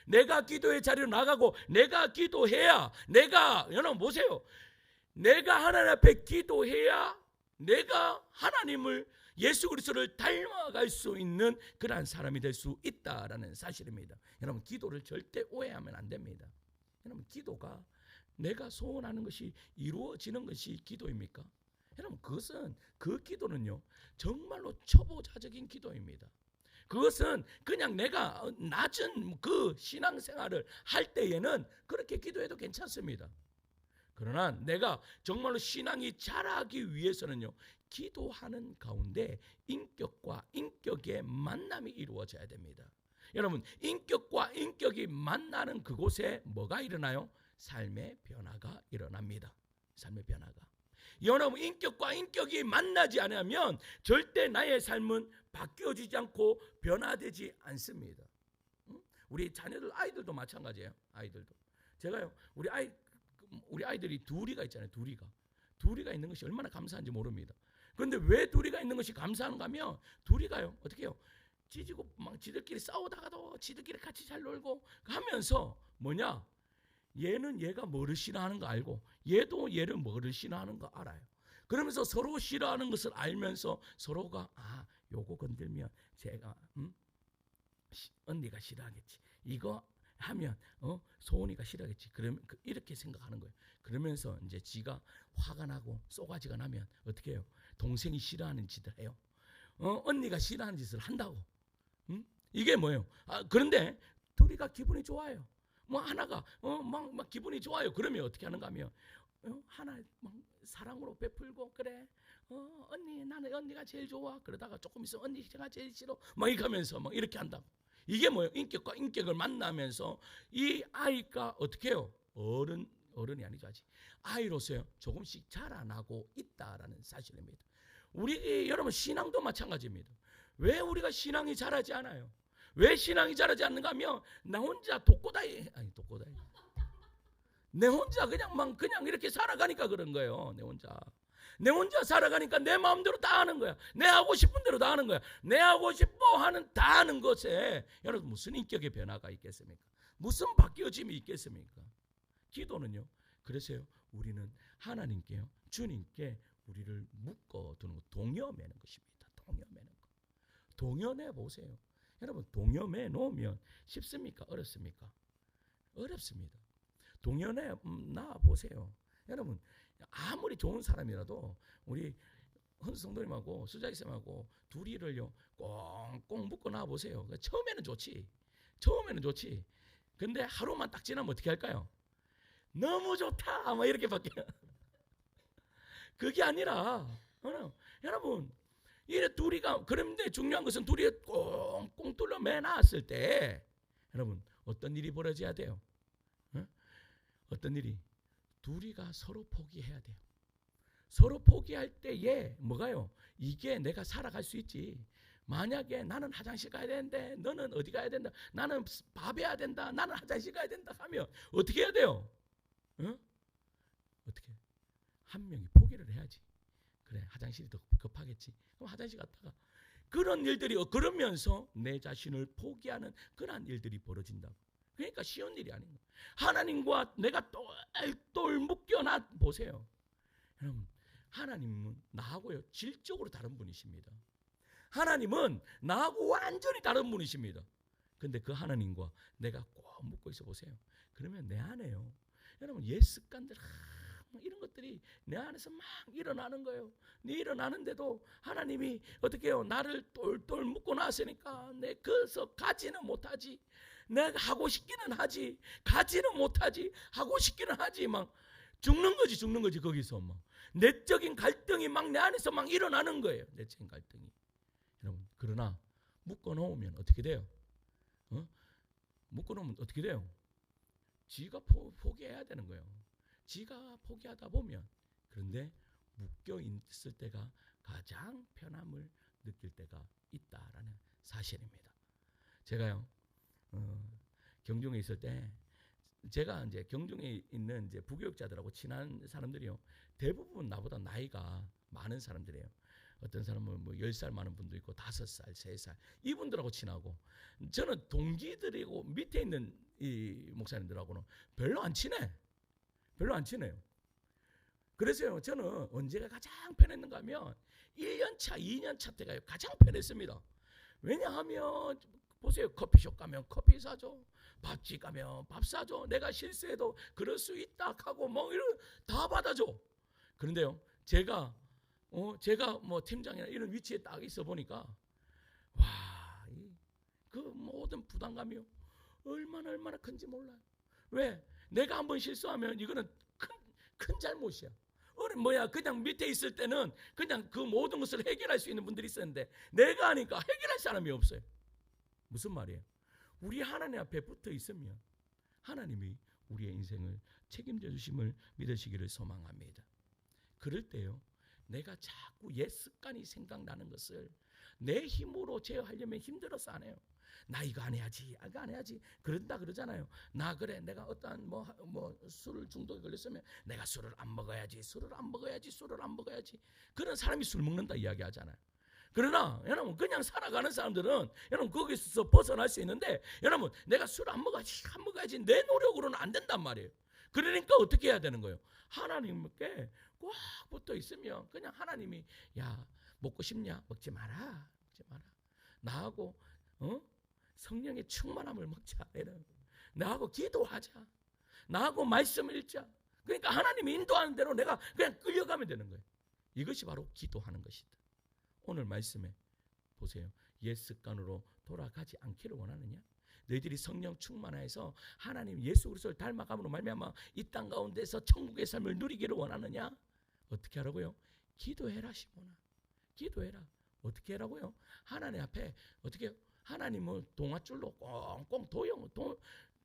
A: 내가 기도의 자리로 나가고 내가 기도해야, 여러분 보세요, 내가 하나님 앞에 기도해야 내가 하나님을, 예수 그리스도를 닮아갈 수 있는 그러한 사람이 될 수 있다라는 사실입니다. 여러분, 기도를 절대 오해하면 안 됩니다. 여러분, 기도가 내가 소원하는 것이 이루어지는 것이 기도입니까? 여러분, 그 기도는요, 정말로 초보자적인 기도입니다. 그것은 그냥 내가 낮은 그 신앙생활을 할 때에는 그렇게 기도해도 괜찮습니다. 그러나 내가 정말로 신앙이 자라기 위해서는요, 기도하는 가운데 인격과 인격의 만남이 이루어져야 됩니다. 여러분, 인격과 인격이 만나는 그곳에 뭐가 일어나요? 삶의 변화가 일어납니다. 삶의 변화가. 여러분, 인격과 인격이 만나지 않으면 절대 나의 삶은 바뀌어지지 않고 변화되지 않습니다. 우리 자녀들, 아이들도 마찬가지예요. 아이들도. 제가요, 우리 아이들이 둘이가 있잖아요. 둘이가 있는 것이 얼마나 감사한지 모릅니다. 그런데 왜 둘이가 있는 것이 감사한가 하면, 둘이가요, 어떻게 해요? 찢고 막 지들끼리 싸우다가도 지들끼리 같이 잘 놀고 하면서 뭐냐? 얘는 얘가 뭐를 싫어하는 거 알고 얘도 얘를 뭐를 싫어하는 거 알아요. 그러면서 서로 싫어하는 것을 알면서 서로가 요거 건들면 제가 언니가 싫어하겠지. 이거 하면 소은이가 싫어하겠지. 그러면 이렇게 생각하는 거예요. 그러면서 이제 지가 화가 나고 쏘가지가 나면 어떻게 해요? 동생이 싫어하는 짓을 해요. 언니가 싫어하는 짓을 한다고. 이게 뭐예요? 그런데 둘이가 기분이 좋아요. 뭐 하나가 막 기분이 좋아요. 그러면 어떻게 하는가 하면 하나 막 사랑으로 베풀고 그래. 언니 나는 언니가 제일 좋아. 그러다가 조금 있으면 언니가 제일 싫어. 막 이렇게 하면서 막 이렇게 한다고. 이게 뭐예요? 인격과 인격을 만나면서 이 아이가 어떻게 해요? 어른이 아니죠 아직. 아이로서요 조금씩 자라나고 있다라는 사실입니다. 우리 여러분 신앙도 마찬가지입니다. 왜 우리가 신앙이 자라지 않아요? 왜 신앙이 자라지 않는가 하면 나 혼자 독고다이 내 혼자 그냥 이렇게 살아가니까 그런 거예요. 내 혼자 살아가니까 내 마음대로 다 하는 거야. 내 하고 싶은 대로 다 하는 거야. 내 하고 싶어 하는 다 하는 것에 여러분 무슨 인격의 변화가 있겠습니까? 무슨 바뀌어짐이 있겠습니까? 기도는요. 그래서요. 우리는 하나님께요. 주님께 우리를 묶어두는 것, 동여매는 것입니다. 동여매는 것. 동여매 보세요. 여러분 동여매 놓으면 쉽습니까? 어렵습니까? 어렵습니다. 동여매 나 보세요. 여러분 아무리 좋은 사람이라도 우리 헌수 성도님하고 수자이쌤하고 둘이를요 꽁꽁 묶어 놔 보세요. 처음에는 좋지. 근데 하루만 딱 지나면 어떻게 할까요? 너무 좋다. 막 이렇게 바뀌어요. 그게 아니라 여러분 이래 둘이가 그런데 중요한 것은 둘이 꽁꽁 뚫려 매놨을 때 여러분 어떤 일이 벌어져야 돼요? 어떤 일이? 둘이가 서로 포기해야 돼요. 서로 포기할 때에 뭐가요? 이게 내가 살아갈 수 있지. 만약에 나는 화장실 가야 되는데 너는 어디 가야 된다. 나는 밥 해야 된다. 나는 화장실 가야 된다 하면 어떻게 해야 돼요? 어떻게? 한 명이 포기를 해야지. 그래 화장실이 더 급하겠지. 그럼 화장실 갔다가 그런 일들이 그러면서 내 자신을 포기하는 그런 일들이 벌어진다고. 그러니까 쉬운 일이 아닌 거예요. 하나님과 내가 똘똘 묶여놔 보세요. 여러분 하나님은 나하고요 질적으로 다른 분이십니다. 하나님은 나하고 완전히 다른 분이십니다. 근데 그 하나님과 내가 꼭 묶고 있어 보세요. 그러면 내 안에요 여러분 옛 습관들 이런 것들이 내 안에서 막 일어나는 거예요. 일어나는데도 하나님이 어떻게 해요? 나를 똘똘 묶고 놨으니까 내 그래서 가지는 못하지. 내가 하고 싶기는 하지. 가지는 못하지. 하고 싶기는 하지. 막 죽는 거지 거기서 막 내적인 갈등이 막 내 안에서 막 일어나는 거예요. 내적인 갈등이. 여러분 그러나 묶어놓으면 어떻게 돼요? 묶어놓으면 어떻게 돼요? 지가 포기해야 되는 거예요. 지가 포기하다 보면 그런데 묶여 있을 때가 가장 편함을 느낄 때가 있다라는 사실입니다. 제가요 경중에 있을 때 제가 이제 경중에 있는 이제 부교육자들하고 친한 사람들이요 대부분 나보다 나이가 많은 사람들이에요. 어떤 사람은 뭐 10살 많은 분도 있고 5살, 3살 이분들하고 친하고 저는 동기들이고 밑에 있는 이 목사님들하고는 별로 안 친해요. 그래서요 저는 언제가 가장 편했는가 하면 1년차, 2년차 때가 가장 편했습니다. 왜냐하면 보세요. 커피숍 가면 커피 사줘. 밥집 가면 밥 사줘. 내가 실수해도 그럴 수 있다 하고 뭐 이런 다 받아줘. 그런데요 제가 뭐 팀장이나 이런 위치에 딱 있어 보니까 와, 그 모든 부담감이요 얼마나 큰지 몰라요. 왜? 내가 한번 실수하면 이거는 큰 잘못이야. 그냥 밑에 있을 때는 그냥 그 모든 것을 해결할 수 있는 분들이 있었는데 내가 하니까 해결할 사람이 없어요. 무슨 말이에요? 우리 하나님 앞에 붙어 있으면 하나님이 우리의 인생을 책임져 주심을 믿으시기를 소망합니다. 그럴 때요 내가 자꾸 옛 습관이 생각나는 것을 내 힘으로 제어하려면 힘들어서 안 해요. 나 이거 안 해야지. 그런다 그러잖아요. 내가 어떠한 뭐 술 중독에 걸렸으면 내가 술을 안 먹어야지. 그런 사람이 술 먹는다 이야기하잖아요. 그러나 여러분 그냥 살아가는 사람들은 여러분 거기서 벗어날 수 있는데 여러분 내가 술 안 먹어야지 내 노력으로는 안 된단 말이에요. 그러니까 어떻게 해야 되는 거예요? 하나님께 꽉 붙어 있으면 그냥 하나님이 야 먹고 싶냐? 먹지 마라. 나하고 성령의 충만함을 먹자. 나하고 기도하자. 나하고 말씀 읽자. 그러니까 하나님이 인도하는 대로 내가 그냥 끌려가면 되는 거예요. 이것이 바로 기도하는 것이다. 오늘 말씀에 보세요. 옛 습관으로 돌아가지 않기를 원하느냐? 너희들이 성령 충만하여서 하나님 예수 그리스도를 닮아감으로 말미암아 이 땅 가운데서 천국의 삶을 누리기를 원하느냐? 어떻게 하라고요? 기도해라 시몬아. 기도해라. 어떻게 하라고요? 하나님 앞에 어떻게 하나님을 동아줄로 꽁꽁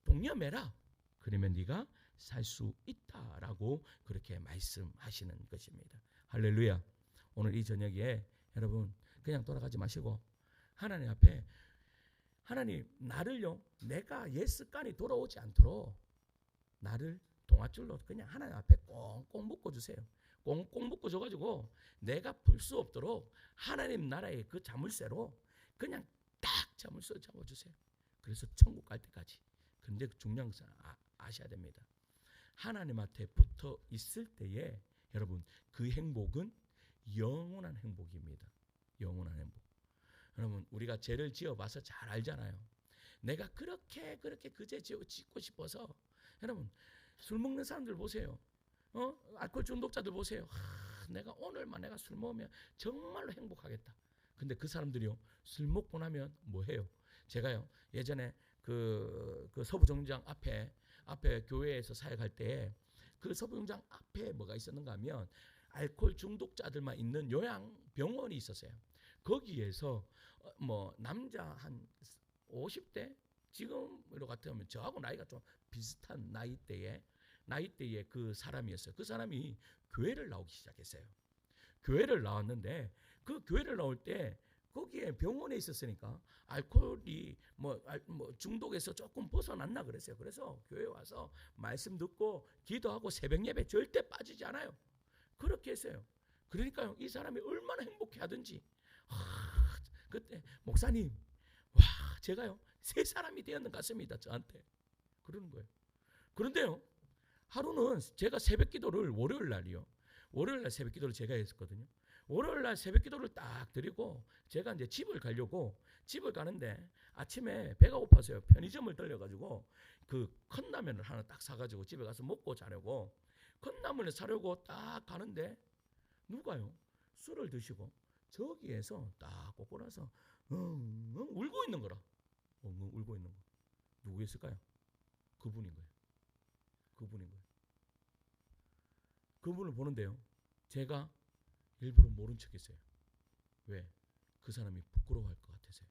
A: 동여매라. 그러면 네가 살 수 있다라고 그렇게 말씀하시는 것입니다. 할렐루야. 오늘 이 저녁에 여러분 그냥 돌아가지 마시고 하나님 앞에 하나님 나를요 내가 옛 습관이 돌아오지 않도록 나를 동아줄로 그냥 하나님 앞에 꽁꽁 묶어주세요. 꽁꽁 묶어줘가지고 내가 풀 수 없도록 하나님 나라의 그 자물쇠로 그냥 딱 자물쇠 잡아주세요. 그래서 천국 갈 때까지. 그런데 중요한 것은 아셔야 됩니다. 하나님 앞에 붙어 있을 때에 여러분 그 행복은 영원한 행복입니다. 영원한 행복. 여러분 우리가 죄를 지어봐서 잘 알잖아요. 내가 그렇게 그 죄 짓고 싶어서 여러분 술 먹는 사람들 보세요. 알코올 중독자들 보세요. 내가 오늘만 내가 술 먹으면 정말로 행복하겠다. 근데 그 사람들이요 술 먹고 나면 뭐 해요? 제가요 예전에 그 서부정장 앞에 교회에서 사역할 때 그 서부정장 앞에 뭐가 있었는가 하면 알코올 중독자들만 있는 요양병원이 있었어요. 거기에서 뭐 남자 한 50대 지금으로 같으면 저하고 나이가 좀 비슷한 나이대의 그 사람이었어요. 그 사람이 교회를 나오기 시작했어요. 교회를 나왔는데 그 교회를 나올 때 거기에 병원에 있었으니까 알코올이 뭐 중독에서 조금 벗어났나 그랬어요. 그래서 교회 와서 말씀 듣고 기도하고 새벽 예배 절대 빠지지 않아요. 그렇게 했어요. 그러니까요 이 사람이 얼마나 행복해 하든지 그때 목사님 와 제가요 새 사람이 되었는 것 같습니다. 저한테 그러는 거예요. 그런데요 하루는 제가 새벽 기도를 월요일 날 새벽 기도를 제가 했었거든요. 월요일 날 새벽 기도를 딱 드리고 제가 이제 집을 가는데 아침에 배가 고파서요 편의점을 들려가지고 그 컵라면을 하나 딱 사가지고 집에 가서 먹고 자려고 컵라면을 사려고 딱 가는데 누가요 술을 드시고 저기에서 딱 꽂고 나서 울고 있는 거라. 울고 있는 거. 누구였을까요? 그분인 거예요. 그분을 보는데요. 제가 일부러 모른 척했어요. 왜? 그 사람이 부끄러워할 것 같아서요.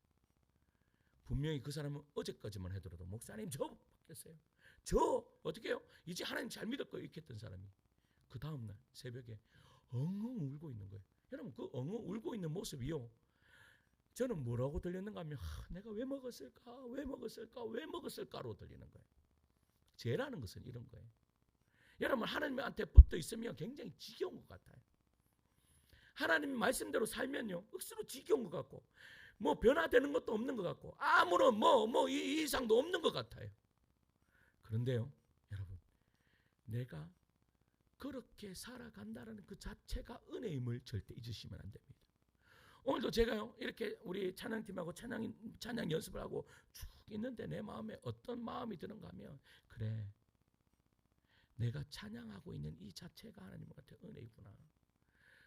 A: 분명히 그 사람은 어제까지만 하더라도 목사님 저 바뀌었어요. 저 어떻게 해요? 이제 하나님 잘 믿을 거예요. 이렇게 했던 사람이 그 다음날 새벽에 엉엉 울고 있는 거예요. 여러분 그 엉엉 울고 있는 모습이요. 저는 뭐라고 들렸는가 하면 내가 왜 먹었을까로 들리는 거예요. 죄라는 것은 이런 거예요. 여러분 하나님한테 붙어 있으면 굉장히 지겨운 것 같아요. 하나님 말씀대로 살면요 억수로 지겨운 것 같고 뭐 변화되는 것도 없는 것 같고 아무런 이 이상도 없는 것 같아요. 그런데요 여러분 내가 그렇게 살아간다는 그 자체가 은혜임을 절대 잊으시면 안 됩니다. 오늘도 제가요 이렇게 우리 찬양팀하고 찬양 연습을 하고 쭉 있는데 내 마음에 어떤 마음이 드는가 하면 그래 내가 찬양하고 있는 이 자체가 하나님한테 은혜이구나.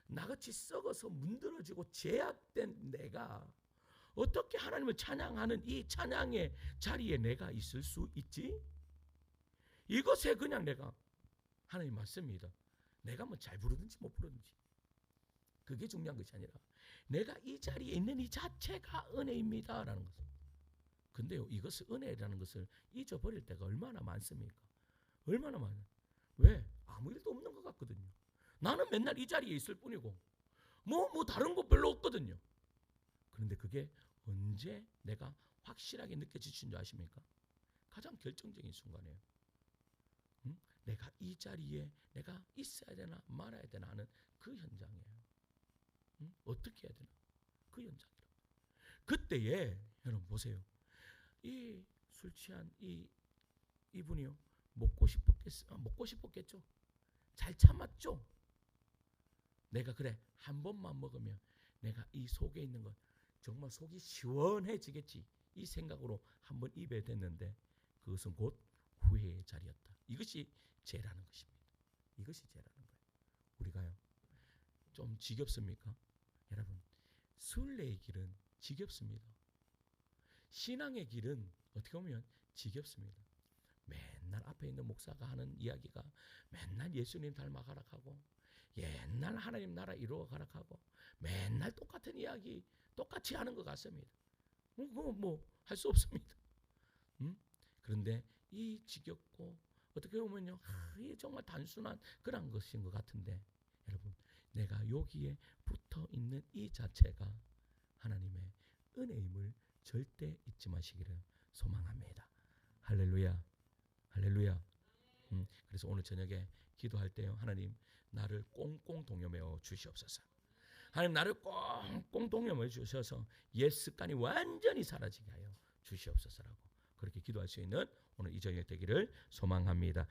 A: 나같이 썩어서 문드러지고 제약된 내가 어떻게 하나님을 찬양하는 이 찬양의 자리에 내가 있을 수 있지? 이것에 그냥 내가 하나님 맞습니다. 내가 뭐 잘 부르든지 못 부르든지 그게 중요한 것이 아니라 내가 이 자리에 있는 이 자체가 은혜입니다 라는 것을. 근데요 이것을 은혜라는 것을 잊어버릴 때가 얼마나 많습니까? 얼마나 많아요. 왜? 아무 일도 없는 것 같거든요. 나는 맨날 이 자리에 있을 뿐이고 뭐 다른 거 별로 없거든요. 그런데 그게 언제 내가 확실하게 느껴지신 줄 아십니까? 가장 결정적인 순간이에요. 내가 이 자리에 내가 있어야 되나 말아야 되나 하는 그 현장이에요. 어떻게 해야 되나 그 현장이라. 그때에 여러분 보세요. 이 술 취한 이분이요 먹고 싶었겠죠. 잘 참았죠. 내가 그래 한 번만 먹으면 내가 이 속에 있는 것 정말 속이 시원해지겠지 이 생각으로 한번 입에 댔는데 그것은 곧 후회의 자리였다. 이것이 죄라는 것입니다. 이것이 죄라는 거예요. 우리가요 좀 지겹습니까? 여러분, 순례의 길은 지겹습니다. 신앙의 길은 어떻게 보면 지겹습니다. 맨날 앞에 있는 목사가 하는 이야기가 맨날 예수님 닮아가라 하고 옛날 하나님 나라 이루어가라 하고 맨날 똑같은 이야기 똑같이 하는 것 같습니다. 뭐 할 수 없습니다. 그런데 이 지겹고 어떻게 보면요 이게 정말 단순한 그런 것인 것 같은데 여러분, 내가 여기에 붙어 있는 이 자체가 하나님의 은혜임을 절대 잊지 마시기를 소망합니다. 할렐루야, 할렐루야. 그래서 오늘 저녁에 기도할 때요, 하나님 나를 꽁꽁 동여매어 주시옵소서. 하나님 나를 꽁꽁 동여매어 주셔서 옛 습관이 완전히 사라지게 하여 주시옵소서라고 그렇게 기도할 수 있는 오늘 이 저녁 되기를 소망합니다.